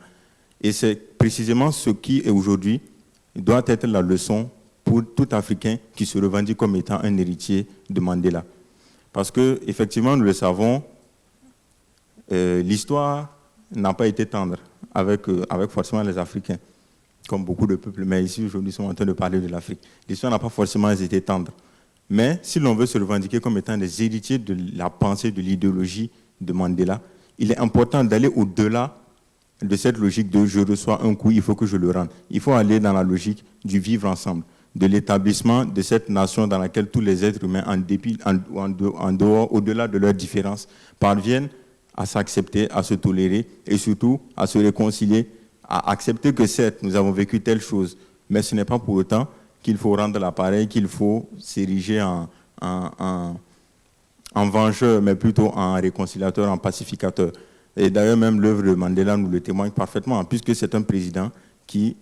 Et c'est précisément ce qui, aujourd'hui, doit être la leçon pour tout Africain qui se revendique comme étant un héritier de Mandela. Parce que, effectivement, nous le savons, l'histoire n'a pas été tendre avec forcément les Africains, comme beaucoup de peuples. Mais ici, aujourd'hui, nous sommes en train de parler de l'Afrique. L'histoire n'a pas forcément été tendre. Mais si l'on veut se revendiquer comme étant des héritiers de la pensée, de l'idéologie de Mandela, il est important d'aller au-delà de cette logique de « je reçois un coup, il faut que je le rende ». Il faut aller dans la logique du vivre ensemble, de l'établissement de cette nation dans laquelle tous les êtres humains, en dehors, au-delà de leurs différences, parviennent à s'accepter, à se tolérer et surtout à se réconcilier, à accepter que certes, nous avons vécu telle chose, mais ce n'est pas pour autant qu'il faut rendre l'appareil, qu'il faut s'ériger en vengeur, mais plutôt en réconciliateur, en pacificateur. Et d'ailleurs, même l'œuvre de Mandela nous le témoigne parfaitement, puisque c'est un président qui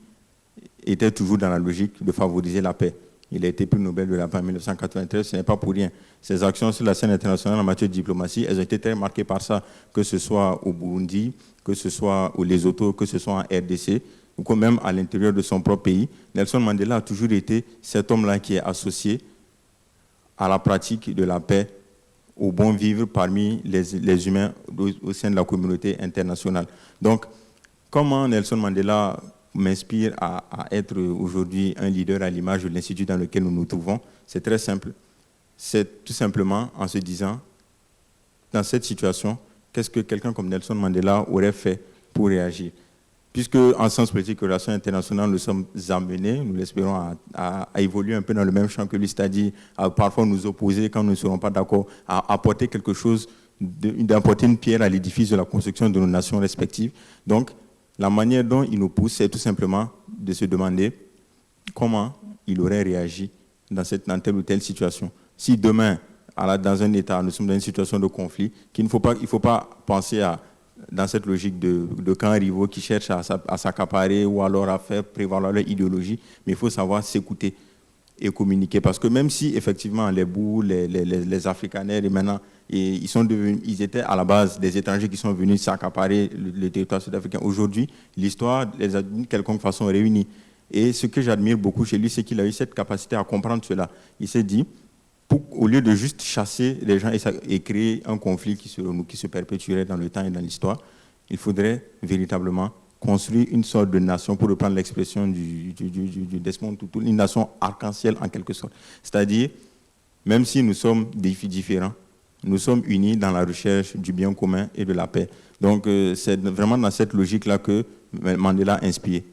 était toujours dans la logique de favoriser la paix. Il a été prix Nobel de la paix en 1993, ce n'est pas pour rien. Ses actions sur la scène internationale en matière de diplomatie, elles ont été très marquées par ça, que ce soit au Burundi, que ce soit au Lesotho, que ce soit en RDC, ou même à l'intérieur de son propre pays. Nelson Mandela a toujours été cet homme-là qui est associé à la pratique de la paix, au bon vivre parmi les humains au sein de la communauté internationale. Donc, comment Nelson Mandela m'inspire à être aujourd'hui un leader à l'image de l'institut dans lequel nous nous trouvons? C'est très simple. C'est tout simplement en se disant, dans cette situation, qu'est-ce que quelqu'un comme Nelson Mandela aurait fait pour réagir? Puisque en sciences politiques et relations internationales, nous sommes amenés, nous l'espérons, à évoluer un peu dans le même champ que lui, c'est-à-dire à parfois nous opposer quand nous ne serons pas d'accord, à apporter quelque chose, d'apporter une pierre à l'édifice de la construction de nos nations respectives. Donc, la manière dont il nous pousse, c'est tout simplement de se demander comment il aurait réagi dans telle ou telle situation. Si demain, dans un État, nous sommes dans une situation de conflit, il ne faut pas penser dans cette logique de camps rivaux qui cherchent à s'accaparer ou alors à faire prévaloir leur idéologie, mais il faut savoir s'écouter et communiquer. Parce que même si, effectivement, les Bous, les Afrikaners, et maintenant, ils étaient à la base des étrangers qui sont venus s'accaparer le territoire sud-africain. Aujourd'hui, l'histoire les a d'une quelconque façon réunis. Et ce que j'admire beaucoup chez lui, c'est qu'il a eu cette capacité à comprendre cela. Il s'est dit, au lieu de juste chasser les gens et créer un conflit qui se perpétuerait dans le temps et dans l'histoire, il faudrait véritablement construire une sorte de nation, pour reprendre l'expression du Desmond Tutu, une nation arc-en-ciel en quelque sorte. C'est-à-dire, même si nous sommes différents, nous sommes unis dans la recherche du bien commun et de la paix. Donc, c'est vraiment dans cette logique-là que Mandela inspire.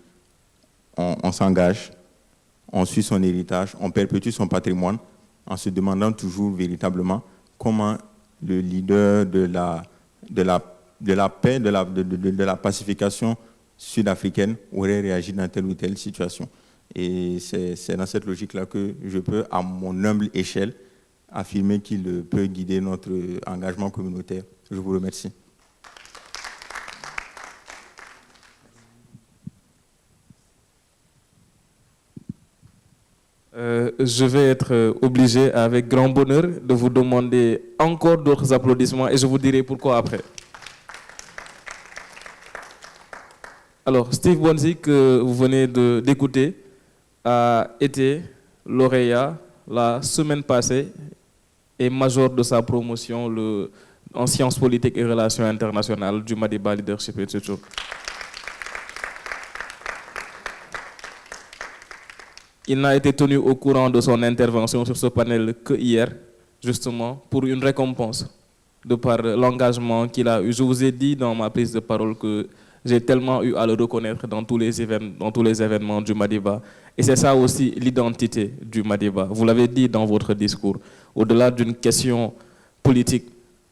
On s'engage, on suit son héritage, on perpétue son patrimoine, en se demandant toujours véritablement comment le leader de la paix, de la pacification sud-africaine aurait réagi dans telle ou telle situation. Et c'est dans cette logique-là que je peux, à mon humble échelle, affirmer qu'il peut guider notre engagement communautaire. Je vous remercie.
Je vais être obligé, avec grand bonheur, de vous demander encore d'autres applaudissements et je vous dirai pourquoi après. Alors, Steve Bonzi, que vous venez d'écouter, a été lauréat la semaine passée et major de sa promotion en sciences politiques et relations internationales du Madiba Leadership Institute. Il n'a été tenu au courant de son intervention sur ce panel que hier, justement, pour une récompense de par l'engagement qu'il a eu. Je vous ai dit dans ma prise de parole que j'ai tellement eu à le reconnaître dans tous les événements du Madiba. Et c'est ça aussi l'identité du Madiba. Vous l'avez dit dans votre discours. Au-delà d'une question politique,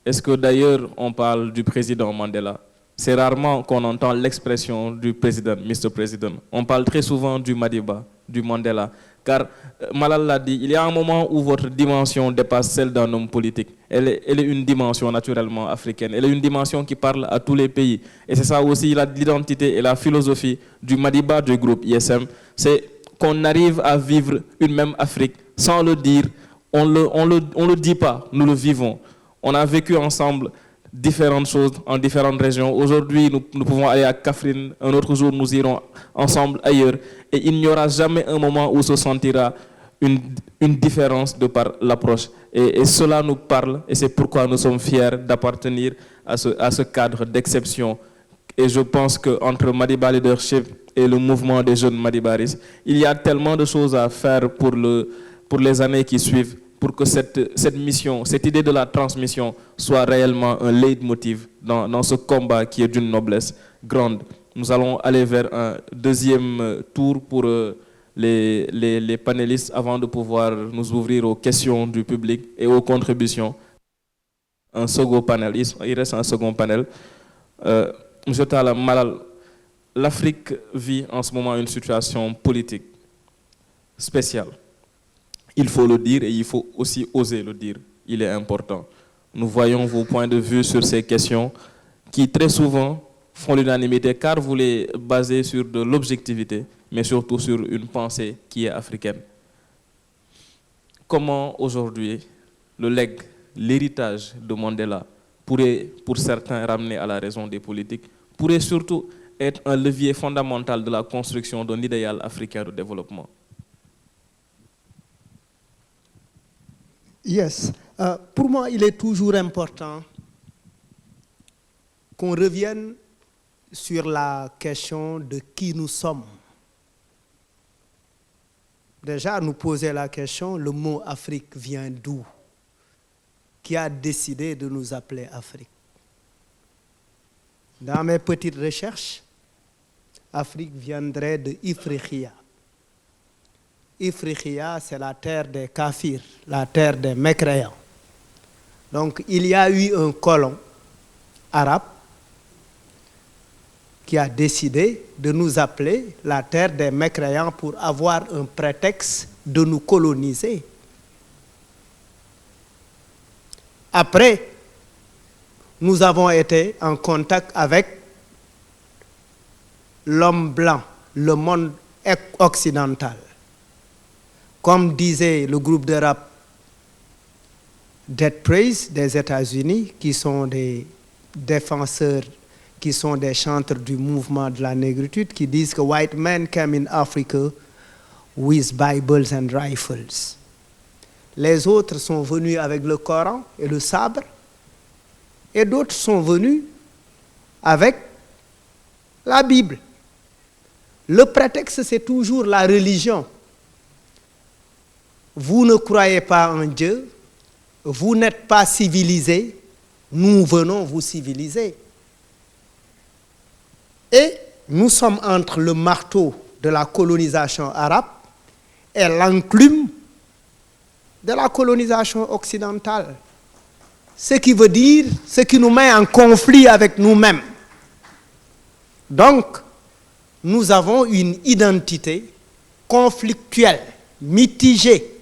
est-ce que d'ailleurs on parle du président Mandela? C'est rarement qu'on entend l'expression du président, Mr. President. On parle très souvent du Madiba, du Mandela. Car Malal l'a dit, il y a un moment où votre dimension dépasse celle d'un homme politique. Elle est une dimension naturellement africaine. Elle est une dimension qui parle à tous les pays. Et c'est ça aussi l'identité et la philosophie du Madiba du groupe ISM. C'est qu'on arrive à vivre une même Afrique sans le dire. On le dit pas, nous le vivons. On a vécu ensemble différentes choses en différentes régions. Aujourd'hui, nous pouvons aller à Kafrine. Un autre jour, nous irons ensemble ailleurs. Et il n'y aura jamais un moment où se sentira une différence de par l'approche. Et cela nous parle et c'est pourquoi nous sommes fiers d'appartenir à ce cadre d'exception. Et je pense qu'entre Madiba Leadership et le mouvement des jeunes Madibaris, il y a tellement de choses à faire pour les années qui suivent, pour que cette mission, cette idée de la transmission soit réellement un leitmotiv dans ce combat qui est d'une noblesse grande. Nous allons aller vers un deuxième tour pour les panélistes avant de pouvoir nous ouvrir aux questions du public et aux contributions. Un second panel, il reste un second panel. Monsieur Tala Malal, l'Afrique vit en ce moment une situation politique spéciale. Il faut le dire et il faut aussi oser le dire. Il est important. Nous voyons vos points de vue sur ces questions qui très souvent font l'unanimité car vous les basez sur de l'objectivité, mais surtout sur une pensée qui est africaine. Comment aujourd'hui le legs, l'héritage de Mandela pourrait, pour certains, ramener à la raison des politiques, pourrait surtout être un levier fondamental de la construction d'un idéal africain de développement?
Yes. Pour moi, il est toujours important qu'on revienne sur la question de qui nous sommes. Déjà, nous poser la question, le mot Afrique vient d'où? Qui a décidé de nous appeler Afrique? Dans mes petites recherches, Afrique viendrait de Ifriqiya. Ifriqiya, c'est la terre des Kafirs, la terre des mécréants. Donc, il y a eu un colon arabe qui a décidé de nous appeler la terre des mécréants pour avoir un prétexte de nous coloniser. Après, nous avons été en contact avec l'homme blanc, le monde occidental. Comme disait le groupe de rap Dead Praise des États-Unis, qui sont des défenseurs, qui sont des chanteurs du mouvement de la négritude, qui disent que white men came in Africa with Bibles and rifles. Les autres sont venus avec le Coran et le sabre, et d'autres sont venus avec la Bible. Le prétexte, c'est toujours la religion. Vous ne croyez pas en Dieu, vous n'êtes pas civilisé, nous venons vous civiliser. Et nous sommes entre le marteau de la colonisation arabe et l'enclume de la colonisation occidentale. Ce qui veut dire, ce qui nous met en conflit avec nous-mêmes. Donc, nous avons une identité conflictuel, mitigé.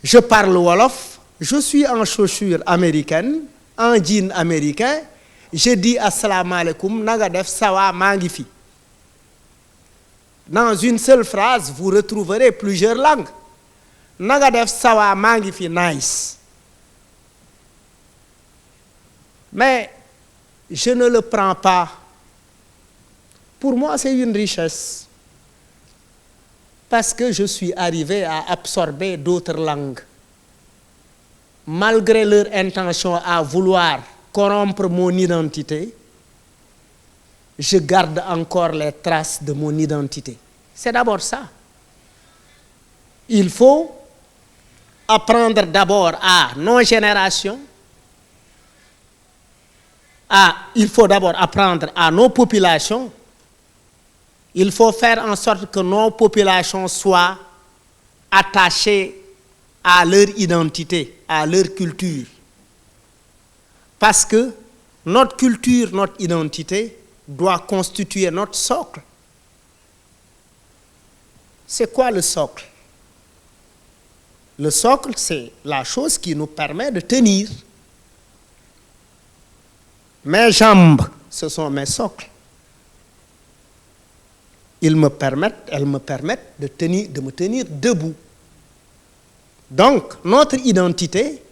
Je parle wolof, je suis en chaussures américaines, en jean américain, je dis assalamu alaikum, nanga def sawa mangi fi. Dans une seule phrase, vous retrouverez plusieurs langues. Nanga def sawa mangi fi nice. Mais je ne le prends pas. Pour moi, c'est une richesse. Parce que je suis arrivé à absorber d'autres langues. Malgré leur intention à vouloir corrompre mon identité, je garde encore les traces de mon identité. C'est d'abord ça. Il faut apprendre d'abord à nos générations, il faut d'abord apprendre à nos populations, il faut faire en sorte que nos populations soient attachées à leur identité, à leur culture. Parce que notre culture, notre identité doit constituer notre socle. C'est quoi le socle? Le socle, c'est la chose qui nous permet de tenir. Mes jambes, ce sont mes socles. Elles me permettent de me tenir debout. Donc, notre identité,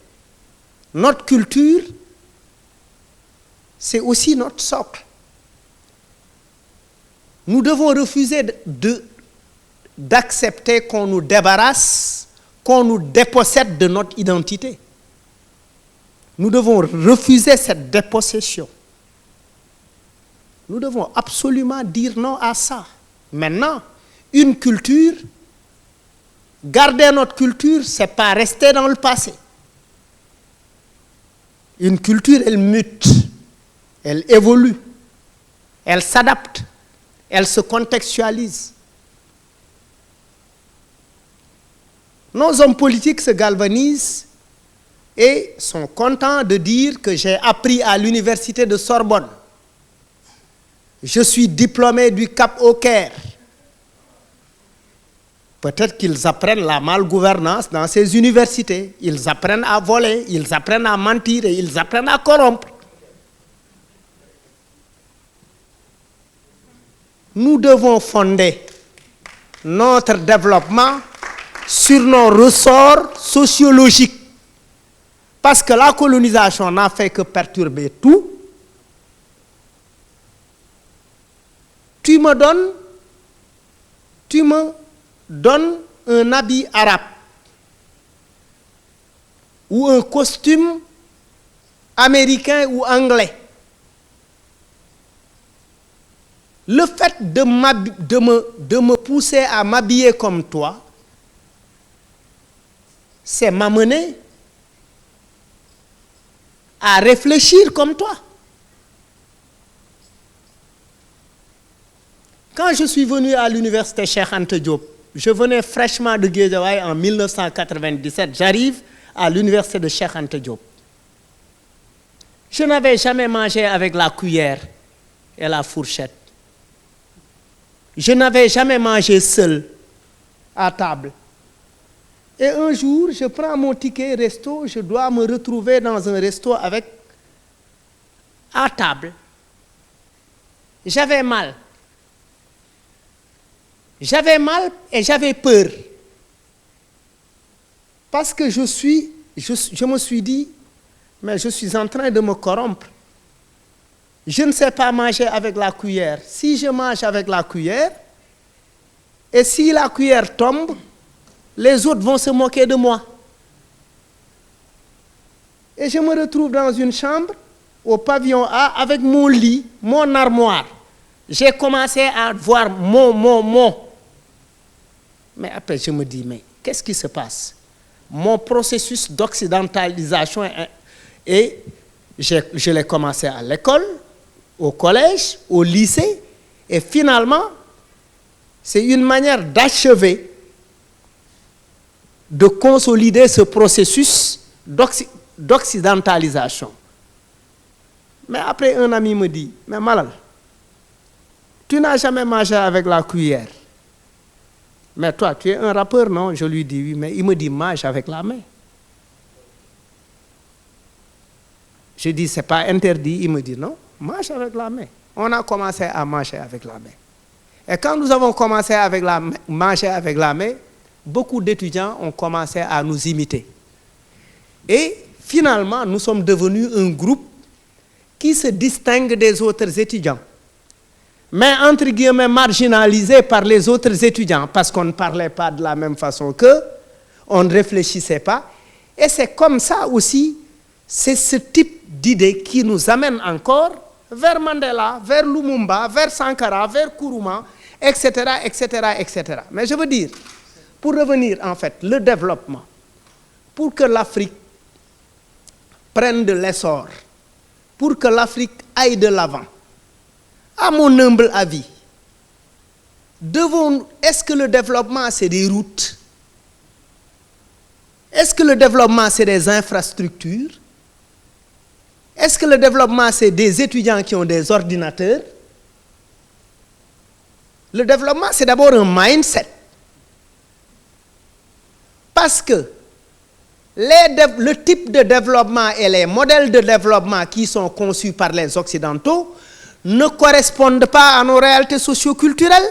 notre culture, c'est aussi notre socle. Nous devons refuser d'accepter qu'on nous débarrasse, qu'on nous dépossède de notre identité. Nous devons refuser cette dépossession. Nous devons absolument dire non à ça. Maintenant, une culture, garder notre culture, ce n'est pas rester dans le passé. Une culture, elle mute, elle évolue, elle s'adapte, elle se contextualise. Nos hommes politiques se galvanisent et sont contents de dire que j'ai appris à l'université de Sorbonne. Je suis diplômé du Cap au Caire. Peut-être qu'ils apprennent la malgouvernance dans ces universités. Ils apprennent à voler, ils apprennent à mentir et ils apprennent à corrompre. Nous devons fonder notre développement sur nos ressorts sociologiques. Parce que la colonisation n'a fait que perturber tout. Tu me donnes un habit arabe ou un costume américain ou anglais. Le fait de me pousser à m'habiller comme toi, c'est m'amener à réfléchir comme toi. Quand je suis venu à l'université Cheikh Anta Diop, je venais fraîchement de Guédiawaye en 1997. J'arrive à l'université de Cheikh Anta Diop. Je n'avais jamais mangé avec la cuillère et la fourchette. Je n'avais jamais mangé seul à table. Et un jour, je prends mon ticket resto, je dois me retrouver dans un resto à table. J'avais mal. J'avais mal et j'avais peur. Parce que je me suis dit, mais je suis en train de me corrompre. Je ne sais pas manger avec la cuillère. Si je mange avec la cuillère, et si la cuillère tombe, les autres vont se moquer de moi. Et je me retrouve dans une chambre, au pavillon A, avec mon lit, mon armoire. J'ai commencé à voir mon. Mais après, je me dis, mais qu'est-ce qui se passe? Mon processus d'occidentalisation, et je l'ai commencé à l'école, au collège, au lycée, et finalement, c'est une manière d'achever, de consolider ce processus d'occidentalisation. Mais après, un ami me dit, mais Malal, Tu n'as jamais mangé avec la cuillère. Mais toi, tu es un rappeur, non? Je lui dis oui, mais il me dit mange avec la main. Je dis c'est pas interdit. Il me dit non, mange avec la main. On a commencé à manger avec la main. Et quand nous avons commencé à manger avec la main, beaucoup d'étudiants ont commencé à nous imiter. Et finalement, nous sommes devenus un groupe qui se distingue des autres étudiants. Mais entre guillemets marginalisé par les autres étudiants, parce qu'on ne parlait pas de la même façon qu'eux, on ne réfléchissait pas. Et c'est comme ça aussi, c'est ce type d'idée qui nous amène encore vers Mandela, vers Lumumba, vers Sankara, vers Nkrumah, etc., etc., etc. Mais je veux dire, pour revenir en fait, le développement, pour que l'Afrique prenne de l'essor, pour que l'Afrique aille de l'avant, à mon humble avis, est-ce que le développement c'est des routes? Est-ce que le développement c'est des infrastructures? Est-ce que le développement c'est des étudiants qui ont des ordinateurs? Le développement c'est d'abord un mindset. Parce que le type de développement et les modèles de développement qui sont conçus par les Occidentaux ne correspondent pas à nos réalités socio-culturelles.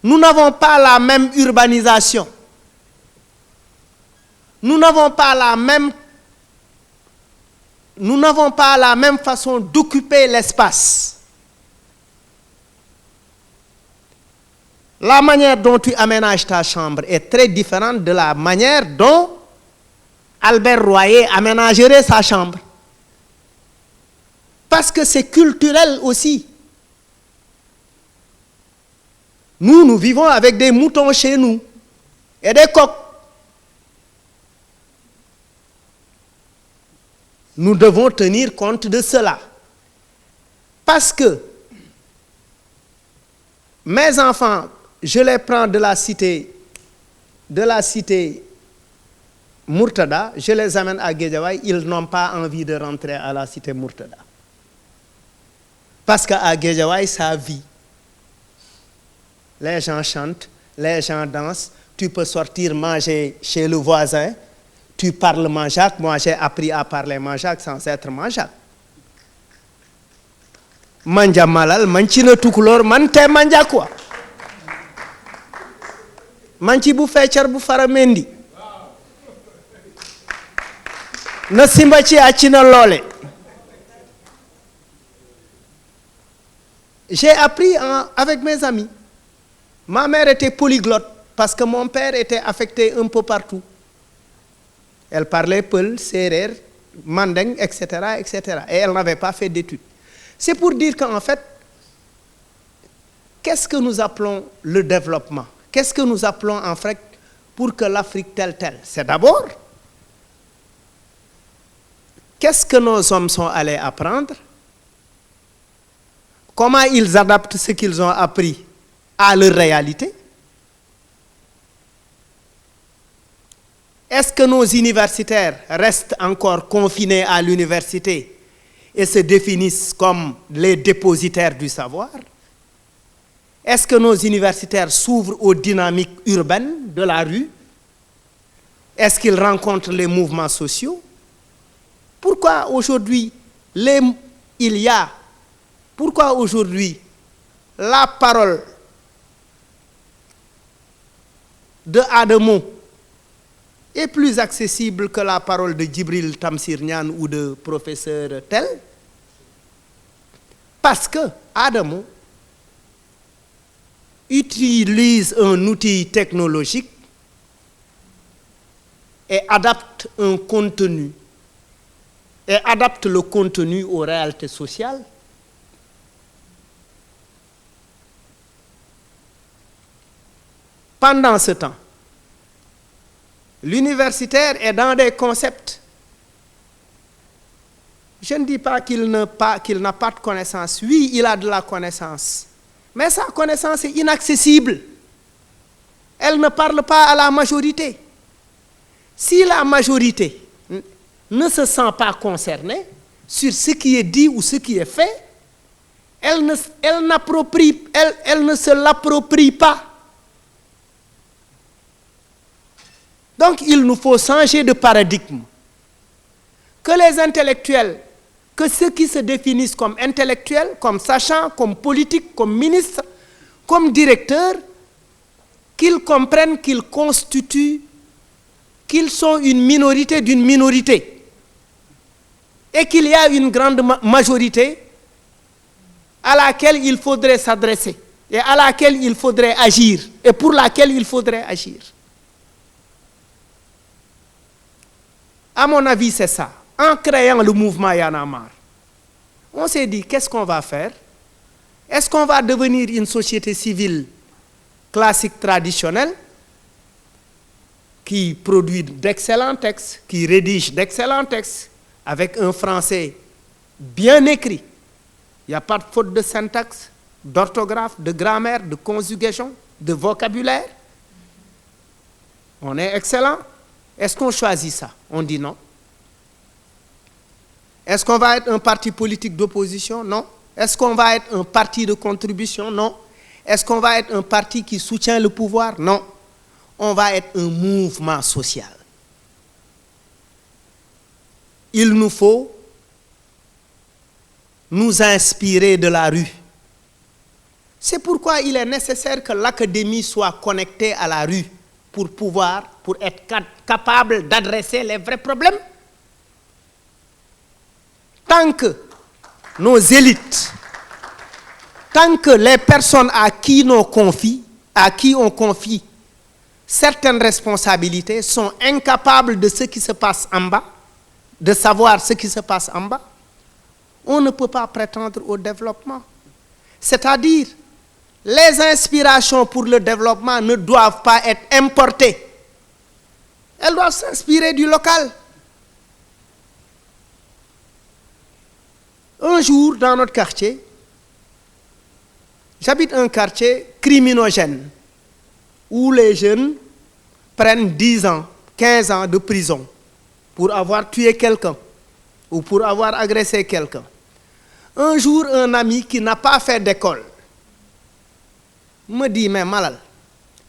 Nous n'avons pas la même urbanisation. Nous n'avons pas la même façon d'occuper l'espace. La manière dont tu aménages ta chambre est très différente de la manière dont Albert Royer aménagerait sa chambre. Parce que c'est culturel aussi. Nous vivons avec des moutons chez nous et des coqs. Nous devons tenir compte de cela. Parce que mes enfants, je les prends de la cité Murtada, je les amène à Guédiawaye, ils n'ont pas envie de rentrer à la cité Murtada. Parce qu'à Guédiawaye, ça vit. Les gens chantent, les gens dansent, tu peux sortir manger chez le voisin, tu parles manjac, moi j'ai appris à parler manjac sans être manjac. Manja malal, manchina tukulor, mante manja quoi. Manchi bu fecar bu faramendi. Na simbachi achina lole. J'ai appris avec mes amis. Ma mère était polyglotte parce que mon père était affecté un peu partout. Elle parlait Peul, Serer, Mandeng, etc., etc. Et elle n'avait pas fait d'études. C'est pour dire qu'en fait, qu'est-ce que nous appelons le développement? Qu'est-ce que nous appelons en fait pour que l'Afrique telle? C'est d'abord, qu'est-ce que nos hommes sont allés apprendre? Comment ils adaptent ce qu'ils ont appris à leur réalité? Est-ce que nos universitaires restent encore confinés à l'université et se définissent comme les dépositaires du savoir? Est-ce que nos universitaires s'ouvrent aux dynamiques urbaines de la rue? Est-ce qu'ils rencontrent les mouvements sociaux? Pourquoi aujourd'hui la parole de Adamo est plus accessible que la parole de Djibril Tamsir Niane ou de professeur tel? Parce que Adamo utilise un outil technologique et adapte un contenu, et adapte le contenu aux réalités sociales. Pendant ce temps, l'universitaire est dans des concepts. Je ne dis pas qu'il n'a pas de connaissance. Oui, il a de la connaissance. Mais sa connaissance est inaccessible. Elle ne parle pas à la majorité. Si la majorité ne se sent pas concernée sur ce qui est dit ou ce qui est fait, elle ne se l'approprie pas. Donc il nous faut changer de paradigme. Que les intellectuels, que ceux qui se définissent comme intellectuels, comme sachants, comme politiques, comme ministres, comme directeurs, qu'ils comprennent qu'ils constituent, qu'ils sont une minorité d'une minorité et qu'il y a une grande majorité à laquelle il faudrait s'adresser et à laquelle il faudrait agir et pour laquelle il faudrait agir. À mon avis, c'est ça. En créant le mouvement Y en a marre, on s'est dit, qu'est-ce qu'on va faire? Est-ce qu'on va devenir une société civile classique traditionnelle qui produit d'excellents textes, qui rédige d'excellents textes avec un français bien écrit? Il n'y a pas de faute de syntaxe, d'orthographe, de grammaire, de conjugation, de vocabulaire. On est excellent. Est-ce qu'on choisit ça? On dit non. Est-ce qu'on va être un parti politique d'opposition? Non. Est-ce qu'on va être un parti de contribution? Non. Est-ce qu'on va être un parti qui soutient le pouvoir? Non. On va être un mouvement social. Il nous faut nous inspirer de la rue. C'est pourquoi il est nécessaire que l'académie soit connectée à la rue pour être capable d'adresser les vrais problèmes. Tant que nos élites, tant que les personnes à qui on confie certaines responsabilités sont incapables de ce qui se passe en bas, de savoir ce qui se passe en bas, on ne peut pas prétendre au développement. C'est-à-dire, les inspirations pour le développement ne doivent pas être importées. Elles doivent s'inspirer du local. Un jour, dans notre quartier, j'habite un quartier criminogène, où les jeunes prennent 10 ans, 15 ans de prison pour avoir tué quelqu'un ou pour avoir agressé quelqu'un. Un jour, un ami qui n'a pas fait d'école me dit, mais Malal,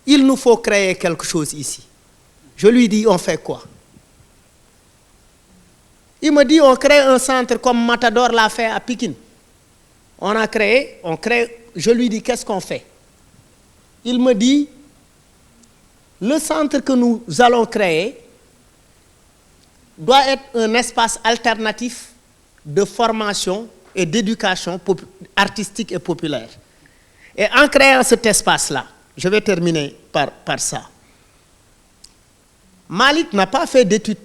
il nous faut créer quelque chose ici. Je lui dis, on fait quoi? Il me dit, on crée un centre comme Matador l'a fait à Pikine. On crée. Je lui dis, qu'est-ce qu'on fait? Il me dit, le centre que nous allons créer doit être un espace alternatif de formation et d'éducation artistique et populaire. Et en créant cet espace-là, je vais terminer par ça. Malik n'a pas fait d'études.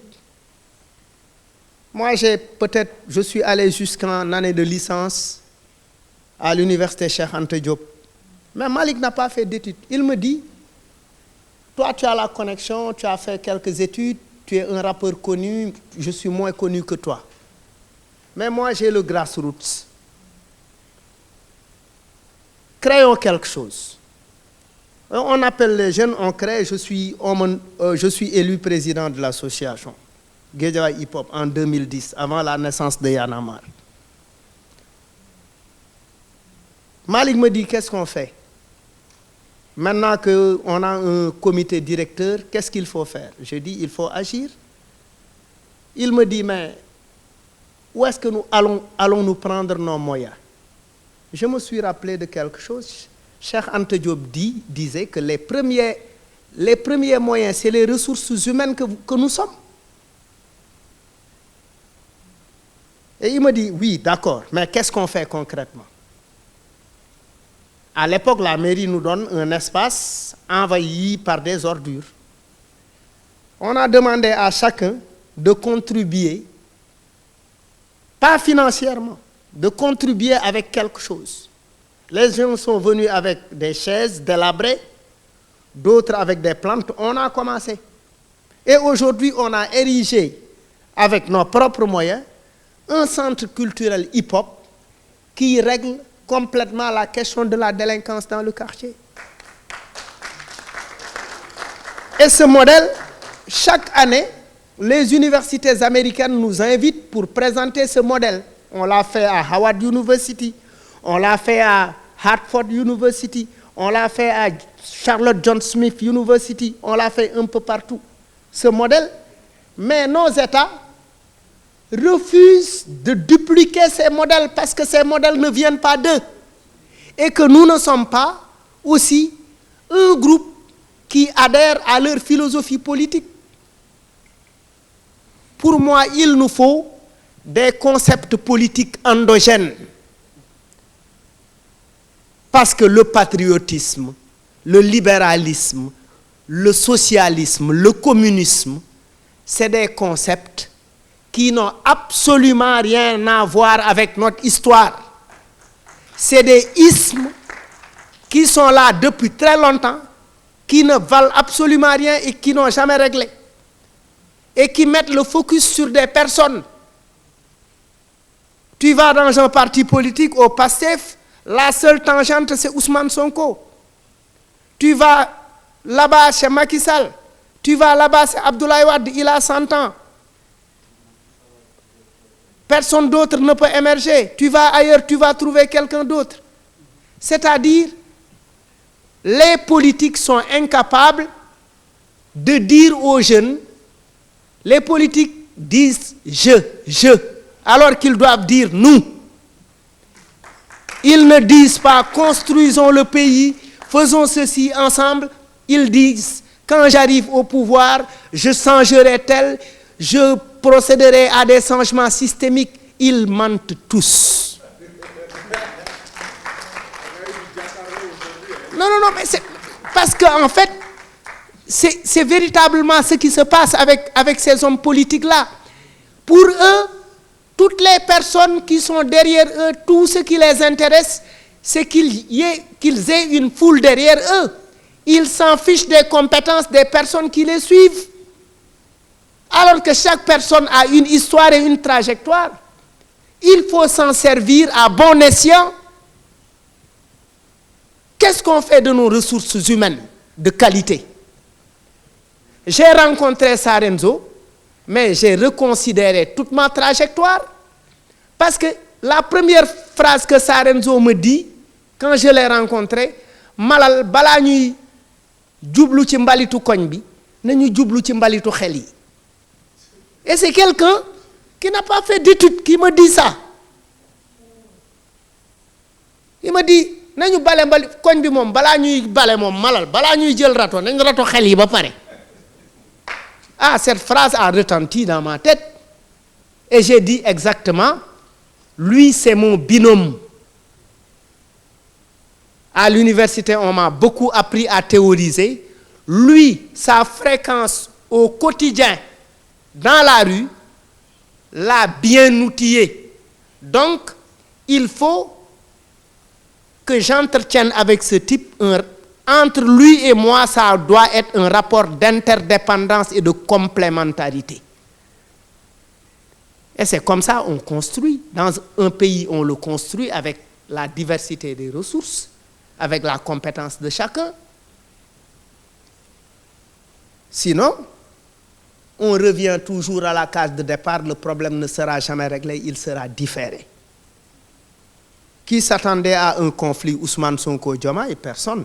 Moi, je suis allé jusqu'en année de licence à l'université Cheikh Anta Diop. Mais Malik n'a pas fait d'études. Il me dit, toi, tu as la connexion, tu as fait quelques études, tu es un rappeur connu, je suis moins connu que toi. Mais moi, j'ai le grassroots. Créons quelque chose. On appelle les jeunes, on crée, je suis élu président de l'association Guédiawaye Hip Hop en 2010, avant la naissance de Y en a marre. Malik me dit, qu'est-ce qu'on fait? Maintenant qu'on a un comité directeur, qu'est-ce qu'il faut faire? Je dis, il faut agir. Il me dit, mais où est-ce que nous allons nous prendre nos moyens? Je me suis rappelé de quelque chose. Cheikh Anta Diop disait que les premiers moyens, c'est les ressources humaines que nous sommes. Et il me dit, oui, d'accord, mais qu'est-ce qu'on fait concrètement? À l'époque, la mairie nous donne un espace envahi par des ordures. On a demandé à chacun de contribuer, pas financièrement, de contribuer avec quelque chose. Les gens sont venus avec des chaises délabrées, d'autres avec des plantes. On a commencé. Et aujourd'hui, on a érigé, avec nos propres moyens, un centre culturel hip-hop qui règle complètement la question de la délinquance dans le quartier. Et ce modèle, chaque année, les universités américaines nous invitent pour présenter ce modèle. On l'a fait à Howard University, on l'a fait à Hartford University, on l'a fait à Charlotte John Smith University, on l'a fait un peu partout, ce modèle. Mais nos États refusent de dupliquer ces modèles parce que ces modèles ne viennent pas d'eux. Et que nous ne sommes pas aussi un groupe qui adhère à leur philosophie politique. Pour moi, il nous faut des concepts politiques endogènes. Parce que le patriotisme, le libéralisme, le socialisme, le communisme, c'est des concepts qui n'ont absolument rien à voir avec notre histoire. C'est des ismes qui sont là depuis très longtemps, qui ne valent absolument rien et qui n'ont jamais réglé. Et qui mettent le focus sur des personnes. Tu vas dans un parti politique, au PASTEF, la seule tangente, c'est Ousmane Sonko. Tu vas là-bas chez Macky Sall. Tu vas là-bas, c'est Abdoulaye Wade, il a 100 ans. Personne d'autre ne peut émerger. Tu vas ailleurs, tu vas trouver quelqu'un d'autre. C'est-à-dire, les politiques sont incapables de dire aux jeunes, les politiques disent je, alors qu'ils doivent dire nous. Ils ne disent pas construisons le pays, faisons ceci ensemble. Ils disent quand j'arrive au pouvoir, je changerai tel, je procéderai à des changements systémiques. Ils mentent tous. Non, mais c'est parce qu'en fait, c'est véritablement ce qui se passe avec ces hommes politiques-là. Pour eux, toutes les personnes qui sont derrière eux, tout ce qui les intéresse, c'est qu'ils aient une foule derrière eux. Ils s'en fichent des compétences des personnes qui les suivent. Alors que chaque personne a une histoire et une trajectoire. Il faut s'en servir à bon escient. Qu'est-ce qu'on fait de nos ressources humaines de qualité? J'ai rencontré Sarenzo, mais j'ai reconsidéré toute ma trajectoire. Parce que la première phrase que Sarenzo me dit, quand je l'ai rencontré, malal bala ñuy djublu ci mbalitu koñ bi, nañu djublu ci mbalitu xel yi. Et c'est quelqu'un qui n'a pas fait d'études qui me dit ça. Il me dit, nañu balé mbali koñ bi mom bala ñuy balé mom malal bala ñuy jël rato nañ rato xel yi ba paré. Ah, cette phrase a retenti dans ma tête. Et j'ai dit exactement, lui c'est mon binôme. À l'université, on m'a beaucoup appris à théoriser. Lui, sa fréquence au quotidien, dans la rue, l'a bien outillé. Donc, il faut que j'entretienne avec ce type, entre lui et moi, ça doit être un rapport d'interdépendance et de complémentarité. Et c'est comme ça qu'on construit. Dans un pays, on le construit avec la diversité des ressources, avec la compétence de chacun. Sinon, on revient toujours à la case de départ, le problème ne sera jamais réglé, il sera différé. Qui s'attendait à un conflit Ousmane Sonko-Diomaye? Personne.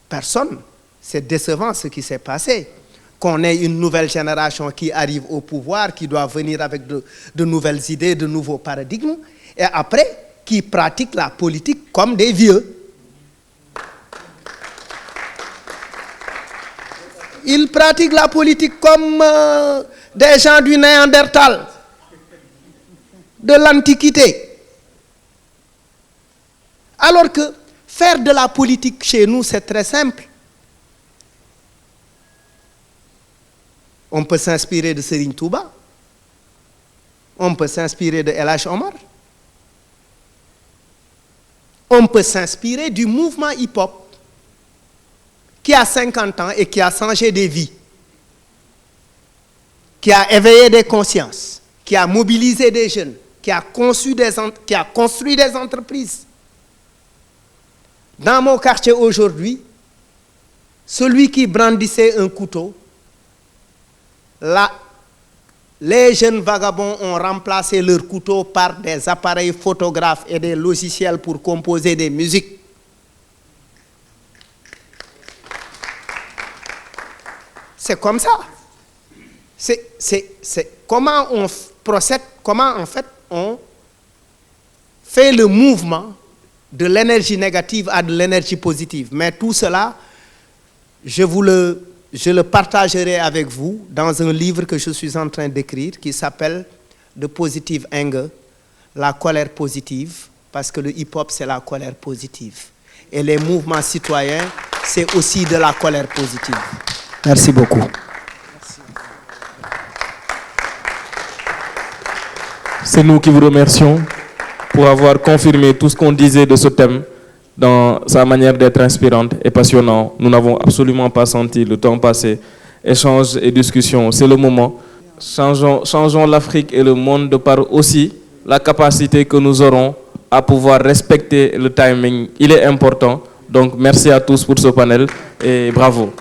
Personne. C'est décevant ce qui s'est passé. Qu'on ait une nouvelle génération qui arrive au pouvoir, qui doit venir avec de nouvelles idées, de nouveaux paradigmes, et après, qui pratiquent la politique comme des vieux. Ils pratiquent la politique comme des gens du Néandertal, de l'Antiquité. Alors que faire de la politique chez nous, c'est très simple. On peut s'inspirer de Serigne Touba. On peut s'inspirer de El Hadj Omar. On peut s'inspirer du mouvement hip-hop qui a 50 ans et qui a changé des vies, qui a éveillé des consciences, qui a mobilisé des jeunes, qui a construit des entreprises. Dans mon quartier aujourd'hui, celui qui brandissait un couteau, là, Les jeunes vagabonds ont remplacé leurs couteaux par des appareils photographes et des logiciels pour composer des musiques. C'est comme ça. C'est comment on procède, comment en fait on fait le mouvement de l'énergie négative à de l'énergie positive. Mais tout cela, je le partagerai avec vous dans un livre que je suis en train d'écrire qui s'appelle The Positive Anger, la colère positive, parce que le hip-hop, c'est la colère positive. Et les mouvements citoyens, c'est aussi de la colère positive. Merci beaucoup.
C'est nous qui vous remercions pour avoir confirmé tout ce qu'on disait de ce thème dans sa manière d'être inspirante et passionnante. Nous n'avons absolument pas senti le temps passé. Échange et discussion, c'est le moment. Changeons l'Afrique et le monde de par aussi la capacité que nous aurons à pouvoir respecter le timing. Il est important. Donc merci à tous pour ce panel et bravo.